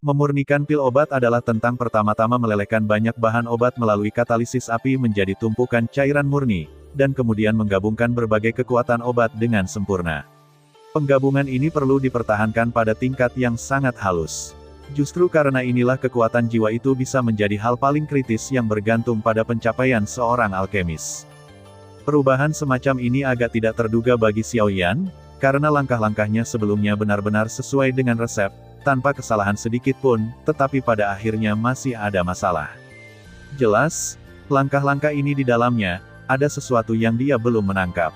Memurnikan pil obat adalah tentang pertama-tama melelehkan banyak bahan obat melalui katalisis api menjadi tumpukan cairan murni, dan kemudian menggabungkan berbagai kekuatan obat dengan sempurna. Penggabungan ini perlu dipertahankan pada tingkat yang sangat halus. Justru karena inilah kekuatan jiwa itu bisa menjadi hal paling kritis yang bergantung pada pencapaian seorang alkemis. Perubahan semacam ini agak tidak terduga bagi Xiao Yan, karena langkah-langkahnya sebelumnya benar-benar sesuai dengan resep, tanpa kesalahan sedikit pun, tetapi pada akhirnya masih ada masalah. Jelas, langkah-langkah ini di dalamnya, ada sesuatu yang dia belum menangkap.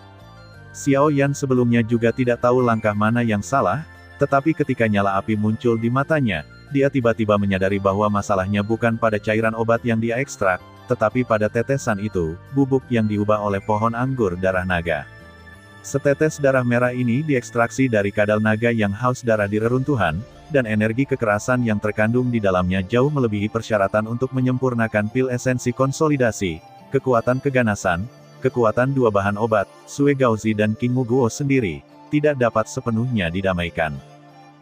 Xiao Yan sebelumnya juga tidak tahu langkah mana yang salah, tetapi ketika nyala api muncul di matanya, dia tiba-tiba menyadari bahwa masalahnya bukan pada cairan obat yang dia ekstrak, tetapi pada tetesan itu, bubuk yang diubah oleh pohon anggur darah naga. Setetes darah merah ini diekstraksi dari kadal naga yang haus darah di reruntuhan, dan energi kekerasan yang terkandung di dalamnya jauh melebihi persyaratan untuk menyempurnakan pil esensi konsolidasi, kekuatan keganasan, kekuatan dua bahan obat, Sue Gaozi dan King Muguo sendiri, tidak dapat sepenuhnya didamaikan.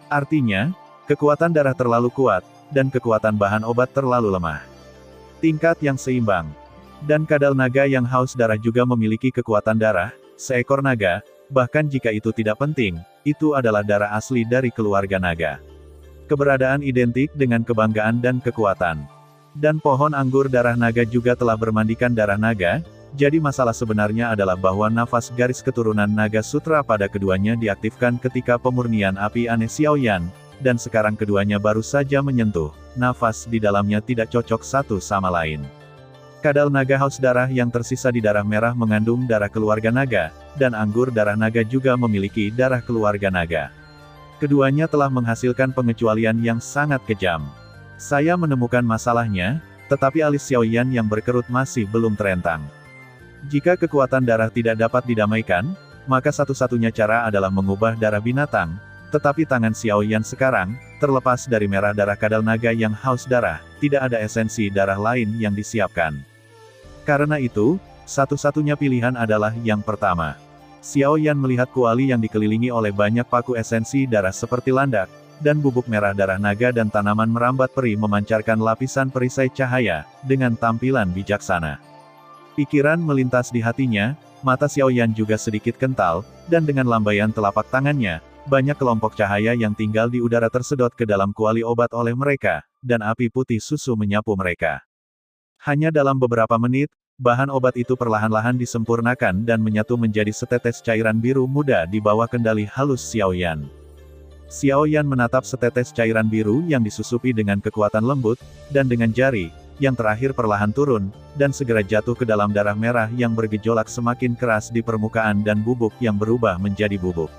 Artinya, kekuatan darah terlalu kuat, dan kekuatan bahan obat terlalu lemah. Tingkat yang seimbang. Dan kadal naga yang haus darah juga memiliki kekuatan darah, seekor naga, bahkan jika itu tidak penting, itu adalah darah asli dari keluarga naga. Keberadaan identik dengan kebanggaan dan kekuatan. Dan pohon anggur darah naga juga telah bermandikan darah naga, jadi masalah sebenarnya adalah bahwa nafas garis keturunan naga sutra pada keduanya diaktifkan ketika pemurnian api aneh Xiao Yan, dan sekarang keduanya baru saja menyentuh, nafas di dalamnya tidak cocok satu sama lain. Kadal naga haus darah yang tersisa di darah merah mengandung darah keluarga naga, dan anggur darah naga juga memiliki darah keluarga naga. Keduanya telah menghasilkan pengecualian yang sangat kejam. Saya menemukan masalahnya, tetapi alis Xiao Yan yang berkerut masih belum terentang. Jika kekuatan darah tidak dapat didamaikan, maka satu-satunya cara adalah mengubah darah binatang, tetapi tangan Xiao Yan sekarang, terlepas dari merah darah kadal naga yang haus darah, tidak ada esensi darah lain yang disiapkan. Karena itu, satu-satunya pilihan adalah yang pertama. Xiao Yan melihat kuali yang dikelilingi oleh banyak paku esensi darah seperti landak, dan bubuk merah darah naga dan tanaman merambat peri memancarkan lapisan perisai cahaya, dengan tampilan bijaksana. Pikiran melintas di hatinya, mata Xiao Yan juga sedikit kental, dan dengan lambaian telapak tangannya, banyak kelompok cahaya yang tinggal di udara tersedot ke dalam kuali obat oleh mereka, dan api putih susu menyapu mereka. Hanya dalam beberapa menit, bahan obat itu perlahan-lahan disempurnakan dan menyatu menjadi setetes cairan biru muda di bawah kendali halus Xiao Yan. Xiao Yan menatap setetes cairan biru yang disusupi dengan kekuatan lembut, dan dengan jari, yang terakhir perlahan turun, dan segera jatuh ke dalam darah merah yang bergejolak semakin keras di permukaan dan bubuk yang berubah menjadi bubuk.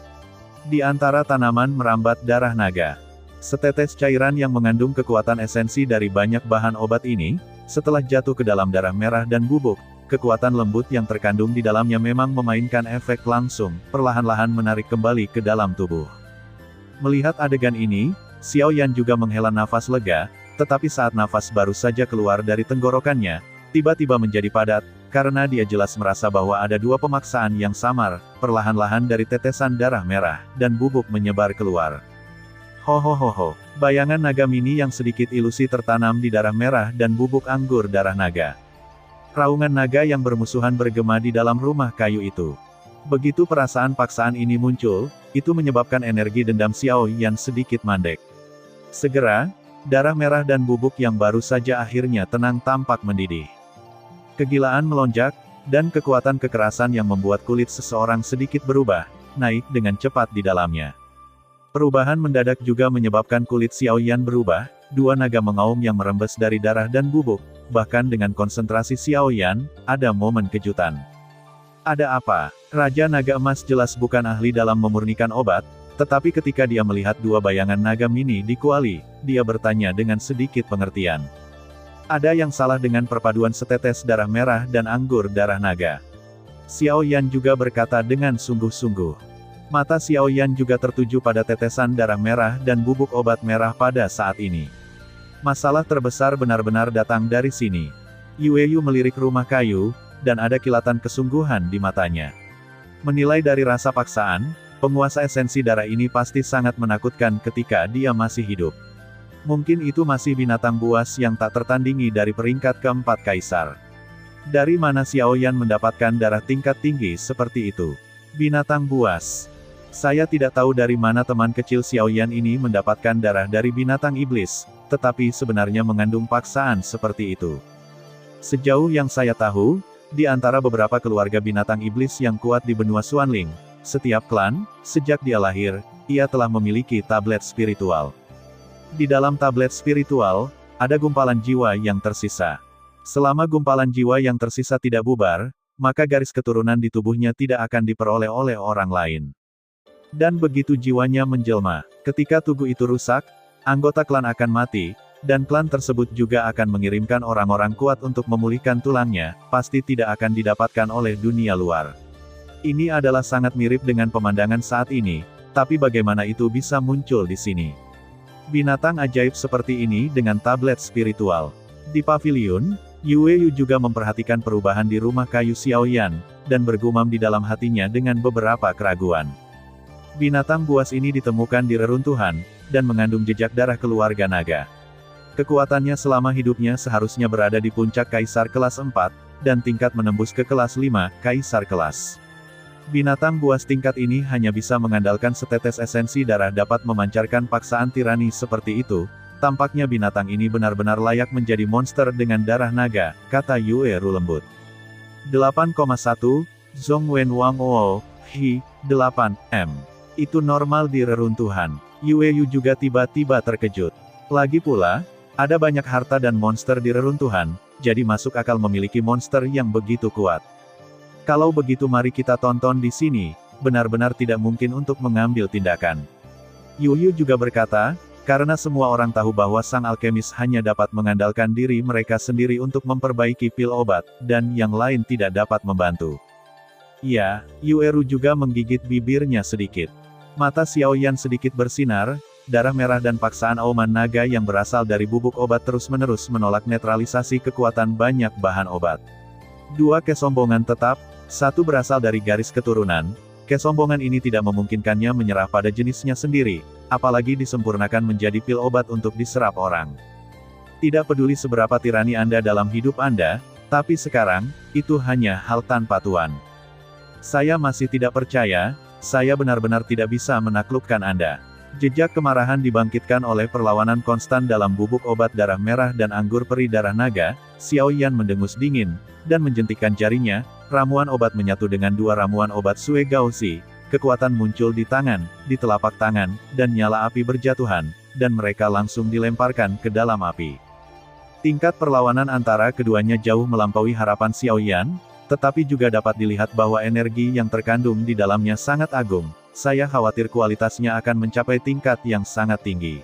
Di antara tanaman merambat darah naga. Setetes cairan yang mengandung kekuatan esensi dari banyak bahan obat ini, setelah jatuh ke dalam darah merah dan bubuk, kekuatan lembut yang terkandung di dalamnya memang memainkan efek langsung, perlahan-lahan menarik kembali ke dalam tubuh. Melihat adegan ini, Xiao Yan juga menghela nafas lega, tetapi saat nafas baru saja keluar dari tenggorokannya, tiba-tiba menjadi padat, karena dia jelas merasa bahwa ada dua pemaksaan yang samar, perlahan-lahan dari tetesan darah merah, dan bubuk menyebar keluar. Ho, bayangan naga mini yang sedikit ilusi tertanam di darah merah dan bubuk anggur darah naga. Raungan naga yang bermusuhan bergema di dalam rumah kayu itu. Begitu perasaan paksaan ini muncul, itu menyebabkan energi dendam Xiao Yan sedikit mandek. Segera, darah merah dan bubuk yang baru saja akhirnya tenang tampak mendidih. Kegilaan melonjak, dan kekuatan kekerasan yang membuat kulit seseorang sedikit berubah, naik dengan cepat di dalamnya. Perubahan mendadak juga menyebabkan kulit Xiao Yan berubah, dua naga mengaum yang merembes dari darah dan bubuk, bahkan dengan konsentrasi Xiao Yan, ada momen kejutan. Ada apa? Raja Naga Emas jelas bukan ahli dalam memurnikan obat, tetapi ketika dia melihat dua bayangan naga mini di kuali, dia bertanya dengan sedikit pengertian. Ada yang salah dengan perpaduan setetes darah merah dan anggur darah naga. Xiao Yan juga berkata dengan sungguh-sungguh. Mata Xiao Yan juga tertuju pada tetesan darah merah dan bubuk obat merah pada saat ini. Masalah terbesar benar-benar datang dari sini. Yueyu melirik rumah kayu, dan ada kilatan kesungguhan di matanya. Menilai dari rasa paksaan, penguasa esensi darah ini pasti sangat menakutkan ketika dia masih hidup. Mungkin itu masih binatang buas yang tak tertandingi dari peringkat keempat kaisar. Dari mana Xiaoyan mendapatkan darah tingkat tinggi seperti itu? Binatang buas. Saya tidak tahu dari mana teman kecil Xiaoyan ini mendapatkan darah dari binatang iblis, tetapi sebenarnya mengandung paksaan seperti itu. Sejauh yang saya tahu, di antara beberapa keluarga binatang iblis yang kuat di benua Xuanling, setiap klan, sejak dia lahir, ia telah memiliki tablet spiritual. Di dalam tablet spiritual, ada gumpalan jiwa yang tersisa. Selama gumpalan jiwa yang tersisa tidak bubar, maka garis keturunan di tubuhnya tidak akan diperoleh oleh orang lain. Dan begitu jiwanya menjelma, ketika tubuh itu rusak, anggota klan akan mati, dan klan tersebut juga akan mengirimkan orang-orang kuat untuk memulihkan tulangnya, pasti tidak akan didapatkan oleh dunia luar. Ini adalah sangat mirip dengan pemandangan saat ini, tapi bagaimana itu bisa muncul di sini? Binatang ajaib seperti ini dengan tablet spiritual. Di pavilion, Yue juga memperhatikan perubahan di rumah kayu Xiaoyan, dan bergumam di dalam hatinya dengan beberapa keraguan. Binatang buas ini ditemukan di reruntuhan, dan mengandung jejak darah keluarga naga. Kekuatannya selama hidupnya seharusnya berada di puncak kaisar kelas 4, dan tingkat menembus ke kelas 5, kaisar kelas. Binatang buas tingkat ini hanya bisa mengandalkan setetes esensi darah dapat memancarkan paksaan tirani seperti itu. Tampaknya binatang ini benar-benar layak menjadi monster dengan darah naga, kata Yue Ru lembut. 8,1, Zhongwen Wang Ou, Hi, 8, Itu normal di reruntuhan. Yue Yu juga tiba-tiba terkejut. Lagi pula, ada banyak harta dan monster di reruntuhan, jadi masuk akal memiliki monster yang begitu kuat. Kalau begitu mari kita tonton di sini, benar-benar tidak mungkin untuk mengambil tindakan. Yu juga berkata, karena semua orang tahu bahwa sang alkemis hanya dapat mengandalkan diri mereka sendiri untuk memperbaiki pil obat, dan yang lain tidak dapat membantu. Ya, Yue juga menggigit bibirnya sedikit. Mata Xiaoyan sedikit bersinar, darah merah dan paksaan auman naga yang berasal dari bubuk obat terus-menerus menolak netralisasi kekuatan banyak bahan obat. Dua kesombongan tetap, satu berasal dari garis keturunan, kesombongan ini tidak memungkinkannya menyerah pada jenisnya sendiri, apalagi disempurnakan menjadi pil obat untuk diserap orang. Tidak peduli seberapa tirani Anda dalam hidup Anda, tapi sekarang, itu hanya hal tanpa tuan. Saya masih tidak percaya, saya benar-benar tidak bisa menaklukkan Anda. Jejak kemarahan dibangkitkan oleh perlawanan konstan dalam bubuk obat darah merah dan anggur peri darah naga. Xiaoyan mendengus dingin, dan menjentikkan jarinya, ramuan obat menyatu dengan dua ramuan obat Sue Gaozi, kekuatan muncul di tangan, di telapak tangan, dan nyala api berjatuhan, dan mereka langsung dilemparkan ke dalam api. Tingkat perlawanan antara keduanya jauh melampaui harapan Xiaoyan, tetapi juga dapat dilihat bahwa energi yang terkandung di dalamnya sangat agung. Saya khawatir kualitasnya akan mencapai tingkat yang sangat tinggi.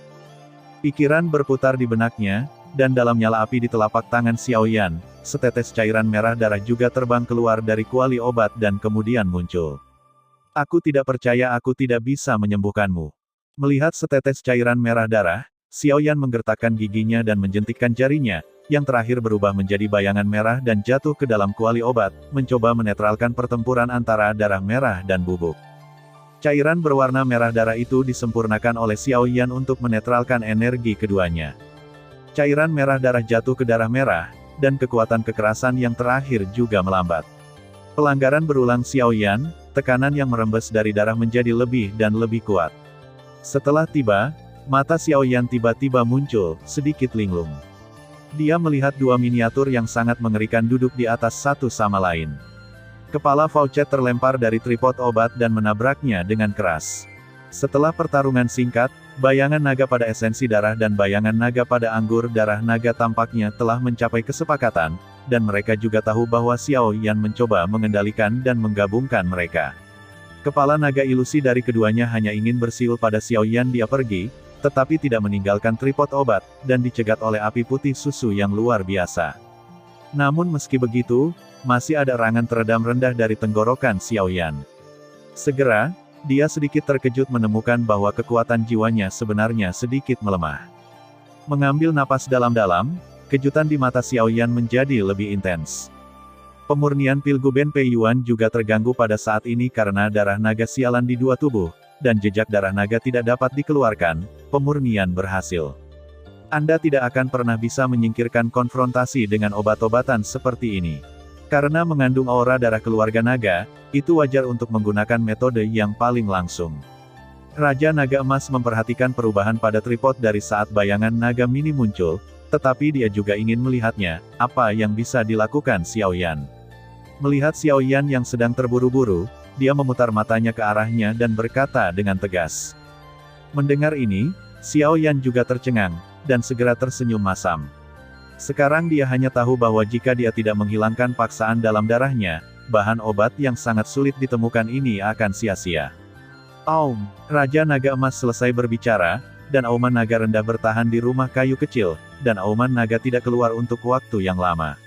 Pikiran berputar di benaknya, dan dalam nyala api di telapak tangan Xiaoyan, setetes cairan merah darah juga terbang keluar dari kuali obat dan kemudian muncul. Aku tidak percaya aku tidak bisa menyembuhkanmu. Melihat setetes cairan merah darah, Xiaoyan menggertakkan giginya dan menjentikkan jarinya, yang terakhir berubah menjadi bayangan merah dan jatuh ke dalam kuali obat, mencoba menetralkan pertempuran antara darah merah dan bubuk. Cairan berwarna merah darah itu disempurnakan oleh Xiaoyan untuk menetralkan energi keduanya. Cairan merah darah jatuh ke darah merah, dan kekuatan kekerasan yang terakhir juga melambat. Pelanggaran berulang Xiaoyan, tekanan yang merembes dari darah menjadi lebih dan lebih kuat. Setelah tiba, mata Xiaoyan tiba-tiba muncul, sedikit linglung. Dia melihat dua miniatur yang sangat mengerikan duduk di atas satu sama lain. Kepala Faucet terlempar dari tripod obat dan menabraknya dengan keras. Setelah pertarungan singkat, bayangan naga pada esensi darah dan bayangan naga pada anggur darah naga tampaknya telah mencapai kesepakatan, dan mereka juga tahu bahwa Xiaoyan mencoba mengendalikan dan menggabungkan mereka. Kepala naga ilusi dari keduanya hanya ingin bersiul pada Xiaoyan dia pergi, tetapi tidak meninggalkan tripod obat, dan dicegat oleh api putih susu yang luar biasa. Namun meski begitu, masih ada erangan teredam rendah dari tenggorokan Xiaoyan. Segera, dia sedikit terkejut menemukan bahwa kekuatan jiwanya sebenarnya sedikit melemah. Mengambil napas dalam-dalam, kejutan di mata Xiaoyan menjadi lebih intens. Pemurnian Pilguben Pei Yuan juga terganggu pada saat ini karena darah naga sialan di dua tubuh, dan jejak darah naga tidak dapat dikeluarkan. Pemurnian berhasil. Anda tidak akan pernah bisa menyingkirkan konfrontasi dengan obat-obatan seperti ini. Karena mengandung aura darah keluarga naga, itu wajar untuk menggunakan metode yang paling langsung. Raja Naga Emas memperhatikan perubahan pada tripod dari saat bayangan naga mini muncul, tetapi dia juga ingin melihatnya, apa yang bisa dilakukan Xiaoyan. Melihat Xiaoyan yang sedang terburu-buru, dia memutar matanya ke arahnya dan berkata dengan tegas. Mendengar ini, Xiaoyan juga tercengang, dan segera tersenyum masam. Sekarang dia hanya tahu bahwa jika dia tidak menghilangkan paksaan dalam darahnya, bahan obat yang sangat sulit ditemukan ini akan sia-sia. Aum, Raja Naga Emas selesai berbicara, dan auman naga rendah bertahan di rumah kayu kecil, dan auman naga tidak keluar untuk waktu yang lama.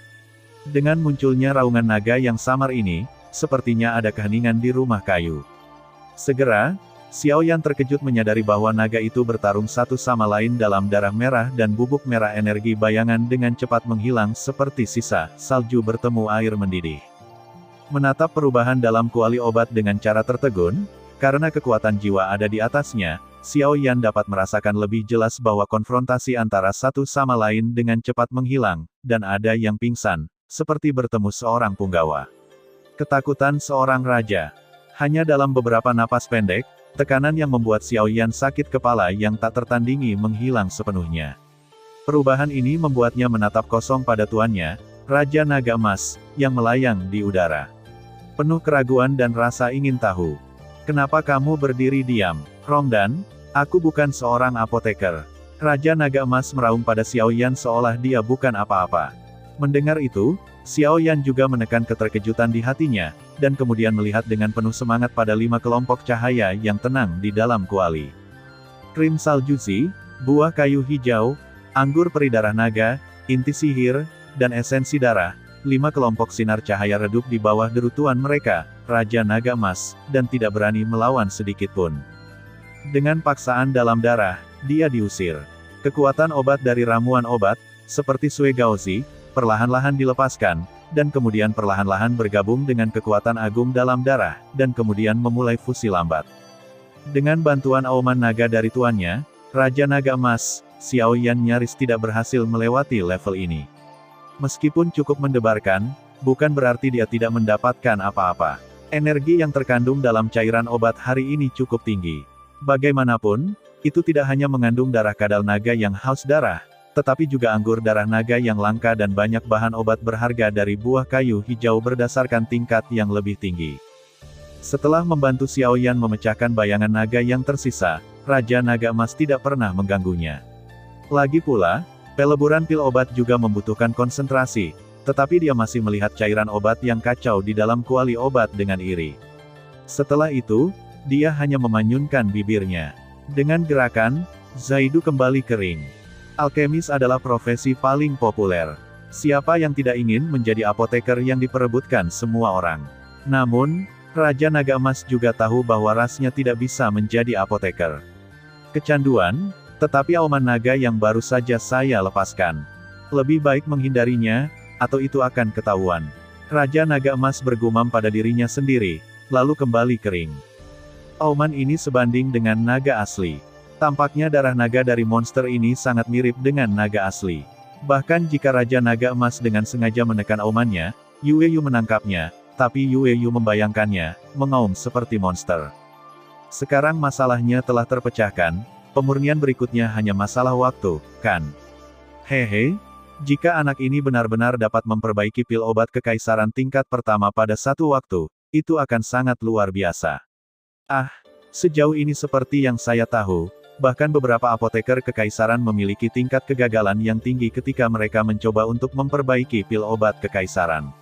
Dengan munculnya raungan naga yang samar ini, sepertinya ada keheningan di rumah kayu. Segera, Xiaoyan terkejut menyadari bahwa naga itu bertarung satu sama lain dalam darah merah dan bubuk merah energi bayangan dengan cepat menghilang seperti sisa salju bertemu air mendidih. Menatap perubahan dalam kuali obat dengan cara tertegun, karena kekuatan jiwa ada di atasnya, Xiaoyan dapat merasakan lebih jelas bahwa konfrontasi antara satu sama lain dengan cepat menghilang, dan ada yang pingsan, seperti bertemu seorang punggawa. Ketakutan seorang raja. Hanya dalam beberapa napas pendek, tekanan yang membuat Xiaoyan sakit kepala yang tak tertandingi menghilang sepenuhnya. Perubahan ini membuatnya menatap kosong pada tuannya, Raja Naga Emas, yang melayang di udara. Penuh keraguan dan rasa ingin tahu. Kenapa kamu berdiri diam, Rongdan? Aku bukan seorang apoteker. Raja Naga Emas meraung pada Xiaoyan seolah dia bukan apa-apa. Mendengar itu, Xiaoyan juga menekan keterkejutan di hatinya, dan kemudian melihat dengan penuh semangat pada 5 kelompok cahaya yang tenang di dalam kuali. Krim salju Zi, buah kayu hijau, anggur peri darah naga, inti sihir, dan esensi darah, 5 kelompok sinar cahaya redup di bawah derutuan mereka, Raja Naga Emas, dan tidak berani melawan sedikitpun. Dengan paksaan dalam darah, dia diusir. Kekuatan obat dari ramuan obat, seperti Sui Gaozi, perlahan-lahan dilepaskan, dan kemudian perlahan-lahan bergabung dengan kekuatan agung dalam darah, dan kemudian memulai fusi lambat. Dengan bantuan auman naga dari tuannya, Raja Naga Emas, Xiaoyan nyaris tidak berhasil melewati level ini. Meskipun cukup mendebarkan, bukan berarti dia tidak mendapatkan apa-apa. Energi yang terkandung dalam cairan obat hari ini cukup tinggi. Bagaimanapun, itu tidak hanya mengandung darah kadal naga yang haus darah, tetapi juga anggur darah naga yang langka dan banyak bahan obat berharga dari buah kayu hijau berdasarkan tingkat yang lebih tinggi. Setelah membantu Xiaoyan memecahkan bayangan naga yang tersisa, Raja Naga Emas tidak pernah mengganggunya. Lagi pula, peleburan pil obat juga membutuhkan konsentrasi, tetapi dia masih melihat cairan obat yang kacau di dalam kuali obat dengan iri. Setelah itu, dia hanya memanyunkan bibirnya. Dengan gerakan, Zaidu kembali kering. Alkemis adalah profesi paling populer. Siapa yang tidak ingin menjadi apoteker yang diperebutkan semua orang? Namun, Raja Naga Emas juga tahu bahwa rasnya tidak bisa menjadi apoteker. Kecanduan, tetapi auman naga yang baru saja saya lepaskan. Lebih baik menghindarinya, atau itu akan ketahuan. Raja Naga Emas bergumam pada dirinya sendiri, lalu kembali kering. Auman ini sebanding dengan naga asli. Tampaknya darah naga dari monster ini sangat mirip dengan naga asli. Bahkan jika Raja Naga Emas dengan sengaja menekan aumannya, Yueyu menangkapnya, tapi Yueyu membayangkannya, mengaum seperti monster. Sekarang masalahnya telah terpecahkan, pemurnian berikutnya hanya masalah waktu, kan? Hehe, jika anak ini benar-benar dapat memperbaiki pil obat kekaisaran tingkat pertama pada satu waktu, itu akan sangat luar biasa. Ah, sejauh ini seperti yang saya tahu, bahkan beberapa apoteker kekaisaran memiliki tingkat kegagalan yang tinggi ketika mereka mencoba untuk memperbaiki pil obat kekaisaran.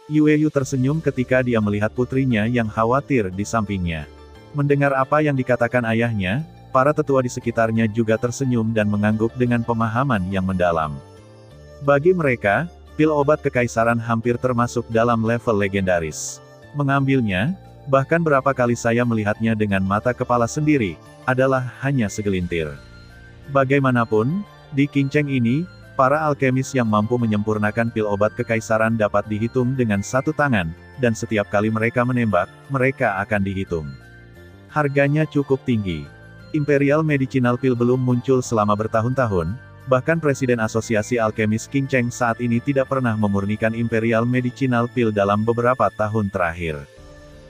Yueyu tersenyum ketika dia melihat putrinya yang khawatir di sampingnya. Mendengar apa yang dikatakan ayahnya, para tetua di sekitarnya juga tersenyum dan mengangguk dengan pemahaman yang mendalam. Bagi mereka, pil obat kekaisaran hampir termasuk dalam level legendaris. Mengambilnya, bahkan berapa kali saya melihatnya dengan mata kepala sendiri, adalah hanya segelintir. Bagaimanapun, di Qingcheng ini, para alkemis yang mampu menyempurnakan pil obat kekaisaran dapat dihitung dengan satu tangan, dan setiap kali mereka menembak, mereka akan dihitung. Harganya cukup tinggi. Imperial Medicinal Pill belum muncul selama bertahun-tahun, Bahkan Presiden Asosiasi Alkemis King Cheng saat ini tidak pernah memurnikan Imperial Medicinal Pill dalam beberapa tahun terakhir.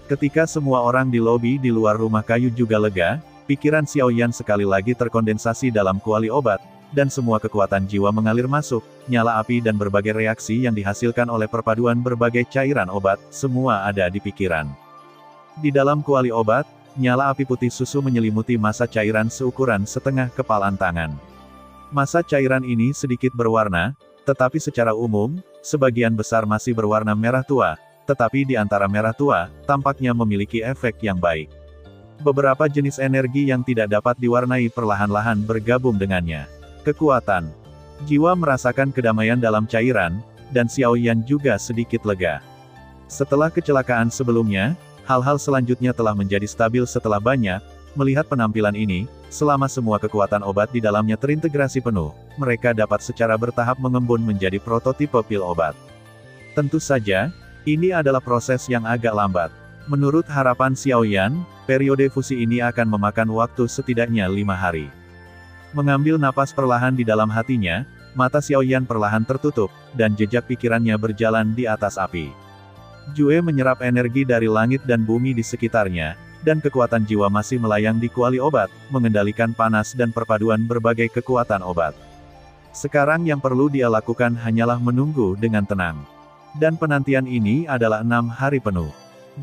Ketika semua orang di lobi di luar rumah kayu juga lega, pikiran Xiao Yan sekali lagi terkondensasi dalam kuali obat, dan semua kekuatan jiwa mengalir masuk, nyala api dan berbagai reaksi yang dihasilkan oleh perpaduan berbagai cairan obat, semua ada di pikiran. Di dalam kuali obat, nyala api putih susu menyelimuti massa cairan seukuran setengah kepalan tangan. Massa cairan ini sedikit berwarna, tetapi secara umum, sebagian besar masih berwarna merah tua, tetapi di antara merah tua, tampaknya memiliki efek yang baik. Beberapa jenis energi yang tidak dapat diwarnai perlahan-lahan bergabung dengannya. Kekuatan. Jiwa merasakan kedamaian dalam cairan, dan Xiao Yan juga sedikit lega. Setelah kecelakaan sebelumnya, hal-hal selanjutnya telah menjadi stabil setelah banyak. Melihat penampilan ini, selama semua kekuatan obat di dalamnya terintegrasi penuh, mereka dapat secara bertahap mengembun menjadi prototipe pil obat. Tentu saja, ini adalah proses yang agak lambat. Menurut harapan Xiao Yan, periode fusi ini akan memakan waktu setidaknya 5 hari. Mengambil napas perlahan di dalam hatinya, mata Xiao Yan perlahan tertutup, dan jejak pikirannya berjalan di atas api. Jue menyerap energi dari langit dan bumi di sekitarnya, dan kekuatan jiwa masih melayang di kuali obat, mengendalikan panas dan perpaduan berbagai kekuatan obat. Sekarang yang perlu dia lakukan hanyalah menunggu dengan tenang. Dan penantian ini adalah 6 hari penuh.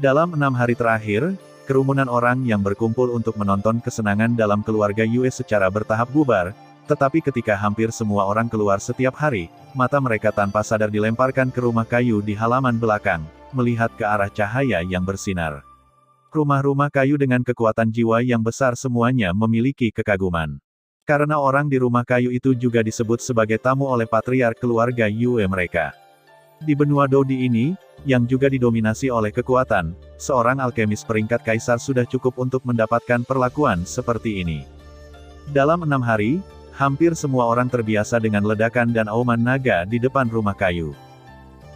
Dalam 6 hari terakhir, kerumunan orang yang berkumpul untuk menonton kesenangan dalam keluarga Yue secara bertahap bubar, tetapi ketika hampir semua orang keluar setiap hari, mata mereka tanpa sadar dilemparkan ke rumah kayu di halaman belakang, melihat ke arah cahaya yang bersinar. Rumah-rumah kayu dengan kekuatan jiwa yang besar semuanya memiliki kekaguman. Karena orang di rumah kayu itu juga disebut sebagai tamu oleh patriark keluarga Yue mereka. Di benua Dodi ini, yang juga didominasi oleh kekuatan, seorang alkemis peringkat kaisar sudah cukup untuk mendapatkan perlakuan seperti ini. Dalam 6 hari, hampir semua orang terbiasa dengan ledakan dan auman naga di depan rumah kayu.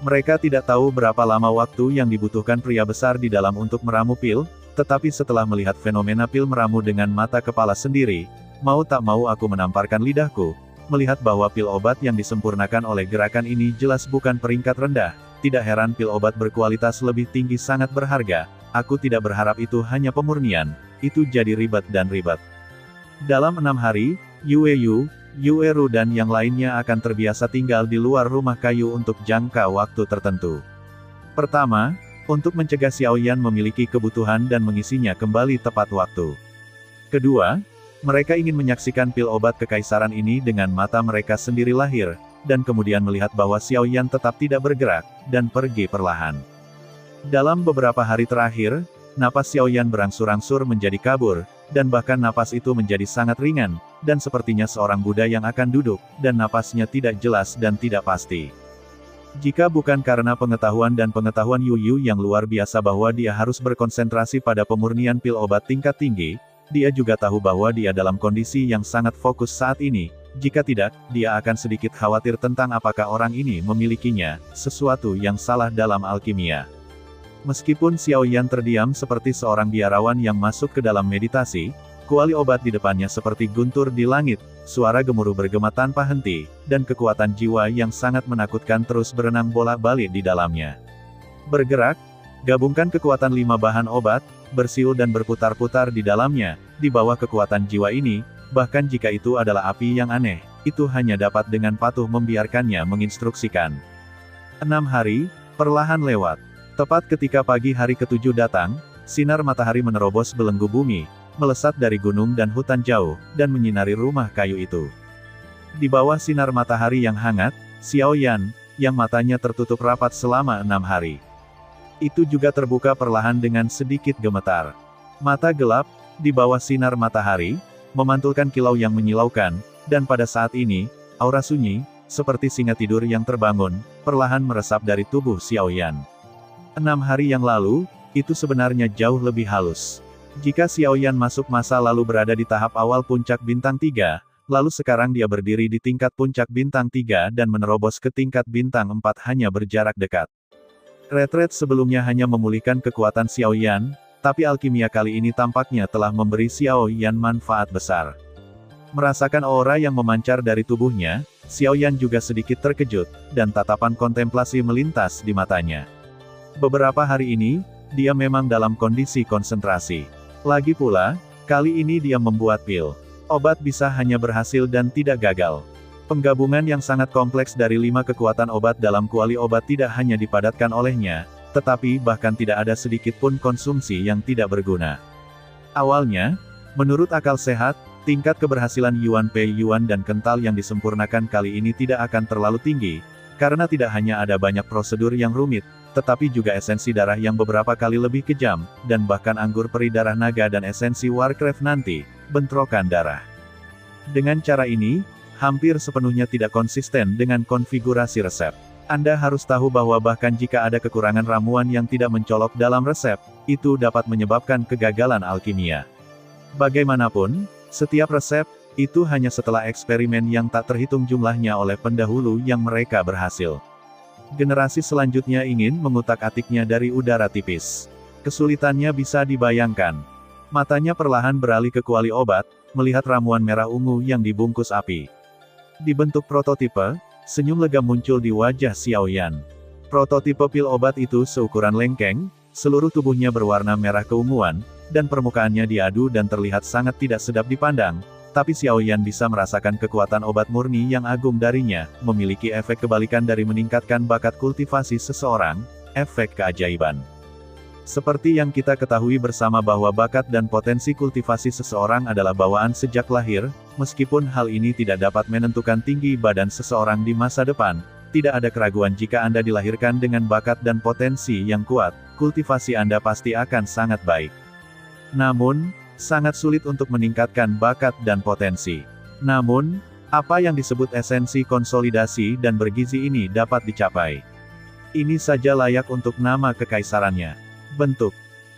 Mereka tidak tahu berapa lama waktu yang dibutuhkan pria besar di dalam untuk meramu pil, tetapi setelah melihat fenomena pil meramu dengan mata kepala sendiri, mau tak mau aku menamparkan lidahku, melihat bahwa pil obat yang disempurnakan oleh gerakan ini jelas bukan peringkat rendah, tidak heran pil obat berkualitas lebih tinggi sangat berharga, aku tidak berharap itu hanya pemurnian, itu jadi ribet dan ribet. Dalam 6 hari, Yue Ru dan yang lainnya akan terbiasa tinggal di luar rumah kayu untuk jangka waktu tertentu. Pertama, untuk mencegah Xiao Yan memiliki kebutuhan dan mengisinya kembali tepat waktu. Kedua, mereka ingin menyaksikan pil obat kekaisaran ini dengan mata mereka sendiri lahir, dan kemudian melihat bahwa Xiao Yan tetap tidak bergerak, dan pergi perlahan. Dalam beberapa hari terakhir, napas Xiao Yan berangsur-angsur menjadi kabur, dan bahkan napas itu menjadi sangat ringan, dan sepertinya seorang Buddha yang akan duduk, dan napasnya tidak jelas dan tidak pasti. Jika bukan karena pengetahuan Yu yang luar biasa bahwa dia harus berkonsentrasi pada pemurnian pil obat tingkat tinggi, dia juga tahu bahwa dia dalam kondisi yang sangat fokus saat ini, jika tidak, dia akan sedikit khawatir tentang apakah orang ini memilikinya, sesuatu yang salah dalam alkimia. Meskipun Xiao Yan terdiam seperti seorang biarawan yang masuk ke dalam meditasi, kuali obat di depannya seperti guntur di langit, suara gemuruh bergema tanpa henti, dan kekuatan jiwa yang sangat menakutkan terus berenang bolak-balik di dalamnya. Bergerak, gabungkan kekuatan 5 bahan obat, bersiul dan berputar-putar di dalamnya, di bawah kekuatan jiwa ini, bahkan jika itu adalah api yang aneh, itu hanya dapat dengan patuh membiarkannya menginstruksikan. 6 hari, perlahan lewat. Tepat ketika pagi hari ke-7 datang, sinar matahari menerobos belenggu bumi, melesat dari gunung dan hutan jauh, dan menyinari rumah kayu itu. Di bawah sinar matahari yang hangat, Xiao Yan, yang matanya tertutup rapat selama 6 hari. Itu juga terbuka perlahan dengan sedikit gemetar. Mata gelap, di bawah sinar matahari, memantulkan kilau yang menyilaukan, dan pada saat ini, aura sunyi, seperti singa tidur yang terbangun, perlahan meresap dari tubuh Xiao Yan. 6 hari yang lalu, itu sebenarnya jauh lebih halus. Jika Xiao Yan masuk masa lalu berada di tahap awal puncak bintang 3, lalu sekarang dia berdiri di tingkat puncak bintang 3 dan menerobos ke tingkat bintang 4 hanya berjarak dekat. Retret sebelumnya hanya memulihkan kekuatan Xiao Yan, tapi alkimia kali ini tampaknya telah memberi Xiao Yan manfaat besar. Merasakan aura yang memancar dari tubuhnya, Xiaoyan juga sedikit terkejut, dan tatapan kontemplasi melintas di matanya. Beberapa hari ini, dia memang dalam kondisi konsentrasi. Lagi pula, kali ini dia membuat pil. Obat bisa hanya berhasil dan tidak gagal. Penggabungan yang sangat kompleks dari 5 kekuatan obat dalam kuali obat tidak hanya dipadatkan olehnya, tetapi bahkan tidak ada sedikit pun konsumsi yang tidak berguna. Awalnya, menurut akal sehat, tingkat keberhasilan Yuan Pei Yuan dan kental yang disempurnakan kali ini tidak akan terlalu tinggi, karena tidak hanya ada banyak prosedur yang rumit, tetapi juga esensi darah yang beberapa kali lebih kejam, dan bahkan anggur peri darah naga dan esensi Warcraft nanti, bentrokan darah. Dengan cara ini, hampir sepenuhnya tidak konsisten dengan konfigurasi resep. Anda harus tahu bahwa bahkan jika ada kekurangan ramuan yang tidak mencolok dalam resep, itu dapat menyebabkan kegagalan alkimia. Bagaimanapun, setiap resep, itu hanya setelah eksperimen yang tak terhitung jumlahnya oleh pendahulu yang mereka berhasil. Generasi selanjutnya ingin mengutak-atiknya dari udara tipis. Kesulitannya bisa dibayangkan. Matanya perlahan beralih ke kuali obat, melihat ramuan merah ungu yang dibungkus api. Di bentuk prototipe, senyum lega muncul di wajah Xiaoyan. Prototipe pil obat itu seukuran lengkeng, seluruh tubuhnya berwarna merah keunguan, dan permukaannya diadu dan terlihat sangat tidak sedap dipandang, tapi Xiaoyan bisa merasakan kekuatan obat murni yang agung darinya, memiliki efek kebalikan dari meningkatkan bakat kultivasi seseorang, efek keajaiban. Seperti yang kita ketahui bersama bahwa bakat dan potensi kultivasi seseorang adalah bawaan sejak lahir, meskipun hal ini tidak dapat menentukan tinggi badan seseorang di masa depan, tidak ada keraguan jika Anda dilahirkan dengan bakat dan potensi yang kuat, kultivasi Anda pasti akan sangat baik. Namun, sangat sulit untuk meningkatkan bakat dan potensi. Namun, apa yang disebut esensi konsolidasi dan bergizi ini dapat dicapai. Ini saja layak untuk nama kekaisarannya. Bentuk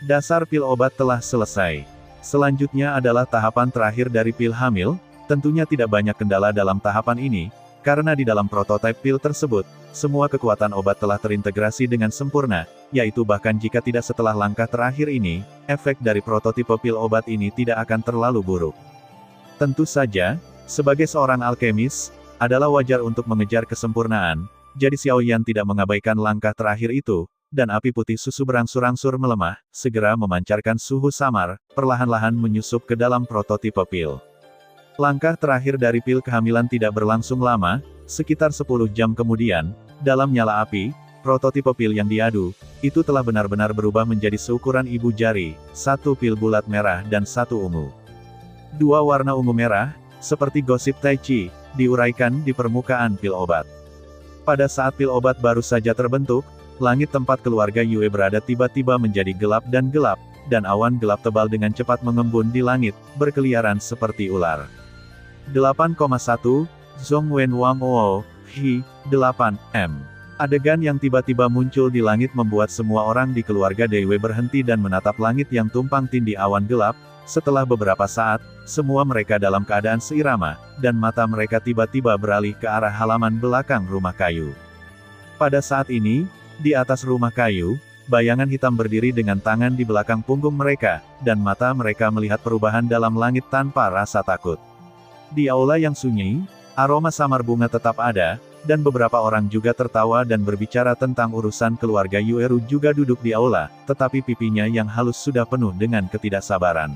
dasar pil obat telah selesai. Selanjutnya adalah tahapan terakhir dari pil hamil, tentunya tidak banyak kendala dalam tahapan ini, karena di dalam prototipe pil tersebut, semua kekuatan obat telah terintegrasi dengan sempurna, yaitu bahkan jika tidak setelah langkah terakhir ini, efek dari prototipe pil obat ini tidak akan terlalu buruk. Tentu saja, sebagai seorang alkemis, adalah wajar untuk mengejar kesempurnaan, jadi Xiaoyan tidak mengabaikan langkah terakhir itu, dan api putih susu berangsur-angsur melemah, segera memancarkan suhu samar, perlahan-lahan menyusup ke dalam prototipe pil. Langkah terakhir dari pil kehamilan tidak berlangsung lama, sekitar 10 jam kemudian, dalam nyala api, prototipe pil yang diadu, itu telah benar-benar berubah menjadi seukuran ibu jari, satu pil bulat merah dan satu ungu. Dua warna ungu merah, seperti gosip Tai Chi, diuraikan di permukaan pil obat. Pada saat pil obat baru saja terbentuk, langit tempat keluarga Yue berada tiba-tiba menjadi gelap, dan awan gelap tebal dengan cepat mengembun di langit, berkeliaran seperti ular. 8,1, Zhongwen Wang Wo, Hi, 8, M. Adegan yang tiba-tiba muncul di langit membuat semua orang di keluarga Dewe berhenti dan menatap langit yang tumpang tindih awan gelap. Setelah beberapa saat, semua mereka dalam keadaan seirama, dan mata mereka tiba-tiba beralih ke arah halaman belakang rumah kayu. Pada saat ini, di atas rumah kayu, bayangan hitam berdiri dengan tangan di belakang punggung mereka, dan mata mereka melihat perubahan dalam langit tanpa rasa takut. Di aula yang sunyi, aroma samar bunga tetap ada, dan beberapa orang juga tertawa dan berbicara tentang urusan keluarga Yueru juga duduk di aula, tetapi pipinya yang halus sudah penuh dengan ketidaksabaran.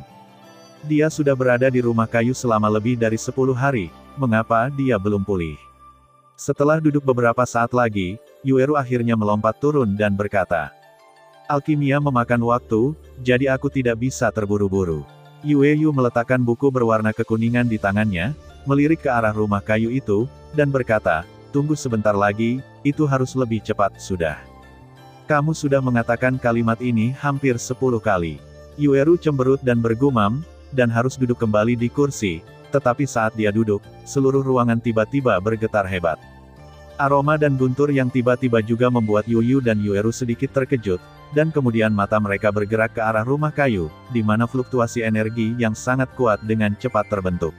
Dia sudah berada di rumah kayu selama lebih dari 10 hari, mengapa dia belum pulih? Setelah duduk beberapa saat lagi, Yueru akhirnya melompat turun dan berkata, "Alkimia memakan waktu, jadi aku tidak bisa terburu-buru." Yueyu meletakkan buku berwarna kekuningan di tangannya, melirik ke arah rumah kayu itu, dan berkata, "Tunggu sebentar lagi, itu harus lebih cepat, sudah. Kamu sudah mengatakan kalimat ini hampir 10 kali. Yueru cemberut dan bergumam, dan harus duduk kembali di kursi, tetapi saat dia duduk, seluruh ruangan tiba-tiba bergetar hebat. Aroma dan guntur yang tiba-tiba juga membuat Yuyu dan Yueru sedikit terkejut, dan kemudian mata mereka bergerak ke arah rumah kayu, di mana fluktuasi energi yang sangat kuat dengan cepat terbentuk.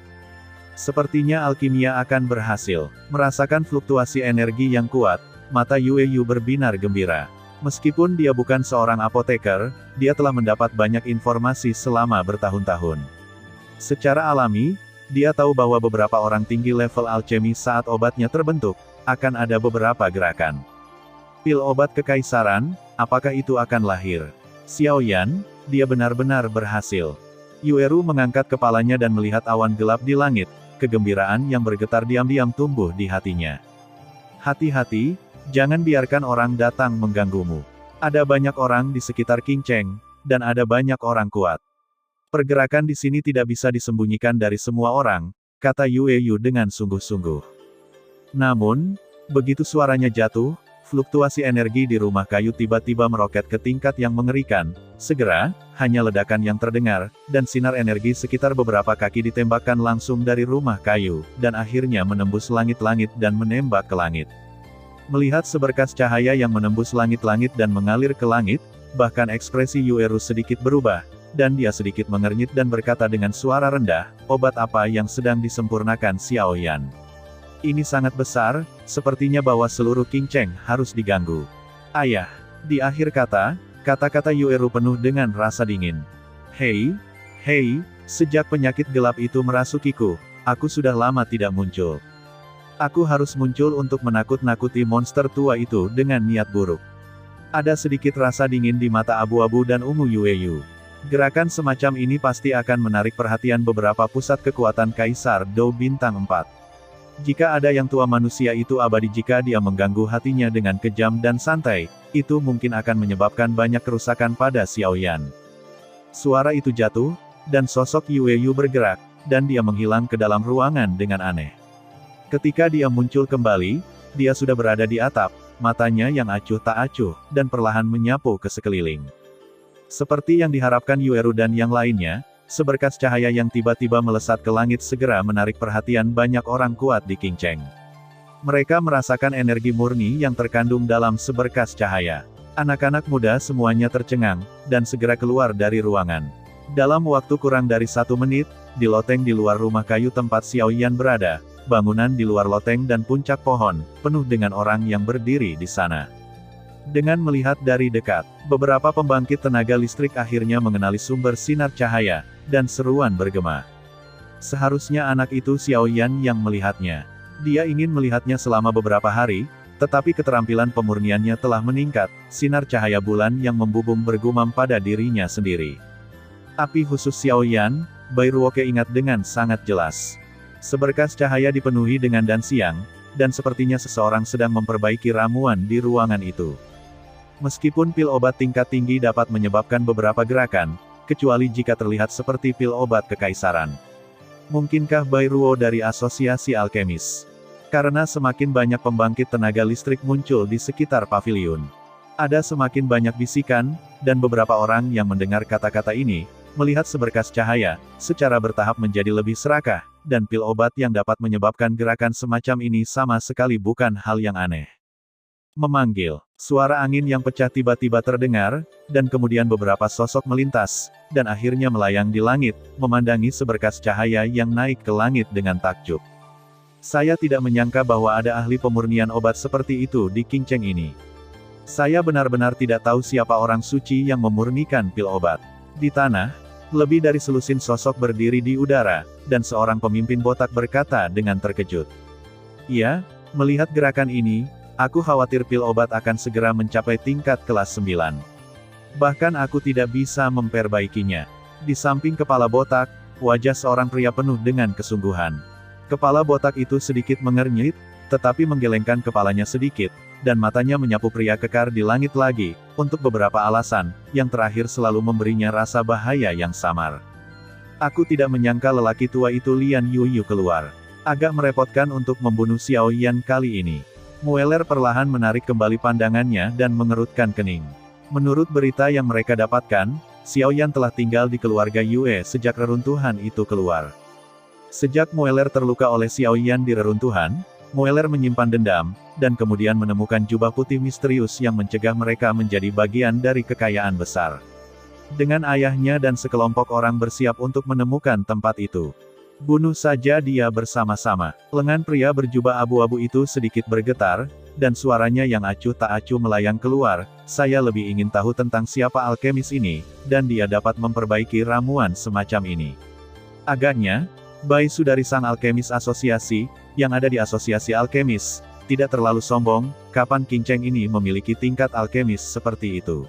Sepertinya alkimia akan berhasil. Merasakan fluktuasi energi yang kuat, mata Yueyu berbinar gembira. Meskipun dia bukan seorang apoteker, dia telah mendapat banyak informasi selama bertahun-tahun. Secara alami, Dia tahu bahwa beberapa orang tinggi level alchemy saat obatnya terbentuk, akan ada beberapa gerakan. Pil obat kekaisaran, apakah itu akan lahir? Xiao Yan, dia benar-benar berhasil. Yueru mengangkat kepalanya dan melihat awan gelap di langit, kegembiraan yang bergetar diam-diam tumbuh di hatinya. Hati-hati, jangan biarkan orang datang mengganggumu. Ada banyak orang di sekitar King Cheng, dan ada banyak orang kuat. Pergerakan di sini tidak bisa disembunyikan dari semua orang, kata Yue Yu dengan sungguh-sungguh. Namun, begitu suaranya jatuh, fluktuasi energi di rumah kayu tiba-tiba meroket ke tingkat yang mengerikan. Segera, hanya ledakan yang terdengar, dan sinar energi sekitar beberapa kaki ditembakkan langsung dari rumah kayu, dan akhirnya menembus langit-langit dan menembak ke langit. Melihat seberkas cahaya yang menembus langit-langit dan mengalir ke langit, bahkan ekspresi Yueru sedikit berubah, dan dia sedikit mengernyit dan berkata dengan suara rendah, obat apa yang sedang disempurnakan Xiao Yan? Ini sangat besar, sepertinya bahwa seluruh King Cheng harus diganggu. Ayah. Di akhir kata, kata-kata Yueru penuh dengan rasa dingin. Hei, sejak penyakit gelap itu merasukiku, aku sudah lama tidak muncul. Aku harus muncul untuk menakut-nakuti monster tua itu dengan niat buruk. Ada sedikit rasa dingin di mata abu-abu dan ungu Yue Yu. Gerakan semacam ini pasti akan menarik perhatian beberapa pusat kekuatan Kaisar Dou Bintang 4. Jika ada yang tua manusia itu abadi jika dia mengganggu hatinya dengan kejam dan santai, itu mungkin akan menyebabkan banyak kerusakan pada Xiao Yan. Suara itu jatuh, dan sosok Yue Yu bergerak, dan dia menghilang ke dalam ruangan dengan aneh. Ketika dia muncul kembali, dia sudah berada di atap, matanya yang acuh tak acuh, dan perlahan menyapu ke sekeliling. Seperti yang diharapkan Yueru dan yang lainnya, seberkas cahaya yang tiba-tiba melesat ke langit segera menarik perhatian banyak orang kuat di King Cheng. Mereka merasakan energi murni yang terkandung dalam seberkas cahaya. Anak-anak muda semuanya tercengang, dan segera keluar dari ruangan. Dalam waktu kurang dari 1 menit, di loteng di luar rumah kayu tempat Xiao Yan berada, bangunan di luar loteng dan puncak pohon, penuh dengan orang yang berdiri di sana. Dengan melihat dari dekat, beberapa pembangkit tenaga listrik akhirnya mengenali sumber sinar cahaya, dan seruan bergema. Seharusnya anak itu Xiao Yan yang melihatnya. Dia ingin melihatnya selama beberapa hari, tetapi keterampilan pemurniannya telah meningkat, sinar cahaya bulan yang membubung bergumam pada dirinya sendiri. Api khusus Xiao Yan, Bai Ruoke ingat dengan sangat jelas. Seberkas cahaya dipenuhi dengan dan siang, dan sepertinya seseorang sedang memperbaiki ramuan di ruangan itu. Meskipun pil obat tingkat tinggi dapat menyebabkan beberapa gerakan, kecuali jika terlihat seperti pil obat kekaisaran. Mungkinkah Bai Ruo dari asosiasi alkemis? Karena semakin banyak pembangkit tenaga listrik muncul di sekitar paviliun. Ada semakin banyak bisikan, dan beberapa orang yang mendengar kata-kata ini, melihat seberkas cahaya, secara bertahap menjadi lebih serakah, dan pil obat yang dapat menyebabkan gerakan semacam ini sama sekali bukan hal yang aneh. Memanggil. Suara angin yang pecah tiba-tiba terdengar, dan kemudian beberapa sosok melintas, dan akhirnya melayang di langit, memandangi seberkas cahaya yang naik ke langit dengan takjub. Saya tidak menyangka bahwa ada ahli pemurnian obat seperti itu di King Cheng ini. Saya benar-benar tidak tahu siapa orang suci yang memurnikan pil obat. Di tanah, lebih dari selusin sosok berdiri di udara, dan seorang pemimpin botak berkata dengan terkejut. Ya, melihat gerakan ini, aku khawatir pil obat akan segera mencapai tingkat kelas 9. Bahkan aku tidak bisa memperbaikinya. Di samping kepala botak, wajah seorang pria penuh dengan kesungguhan. Kepala botak itu sedikit mengernyit, tetapi menggelengkan kepalanya sedikit, dan matanya menyapu pria kekar di langit lagi, untuk beberapa alasan, yang terakhir selalu memberinya rasa bahaya yang samar. Aku tidak menyangka lelaki tua itu Lian Yuyu keluar. Agak merepotkan untuk membunuh Xiao Yan kali ini. Mueller perlahan menarik kembali pandangannya dan mengerutkan kening. Menurut berita yang mereka dapatkan, Xiao Yan telah tinggal di keluarga Yue sejak reruntuhan itu keluar. Sejak Mueller terluka oleh Xiao Yan di reruntuhan, Mueller menyimpan dendam, dan kemudian menemukan jubah putih misterius yang mencegah mereka menjadi bagian dari kekayaan besar. Dengan ayahnya dan sekelompok orang bersiap untuk menemukan tempat itu. Bunuh saja dia bersama-sama. Lengan pria berjubah abu-abu itu sedikit bergetar, dan suaranya yang acuh tak acuh melayang keluar, saya lebih ingin tahu tentang siapa alkemis ini, dan dia dapat memperbaiki ramuan semacam ini. Agaknya, Baisu dari Sang Alkemis Asosiasi, yang ada di Asosiasi Alkemis, tidak terlalu sombong, kapan King Cheng ini memiliki tingkat alkemis seperti itu.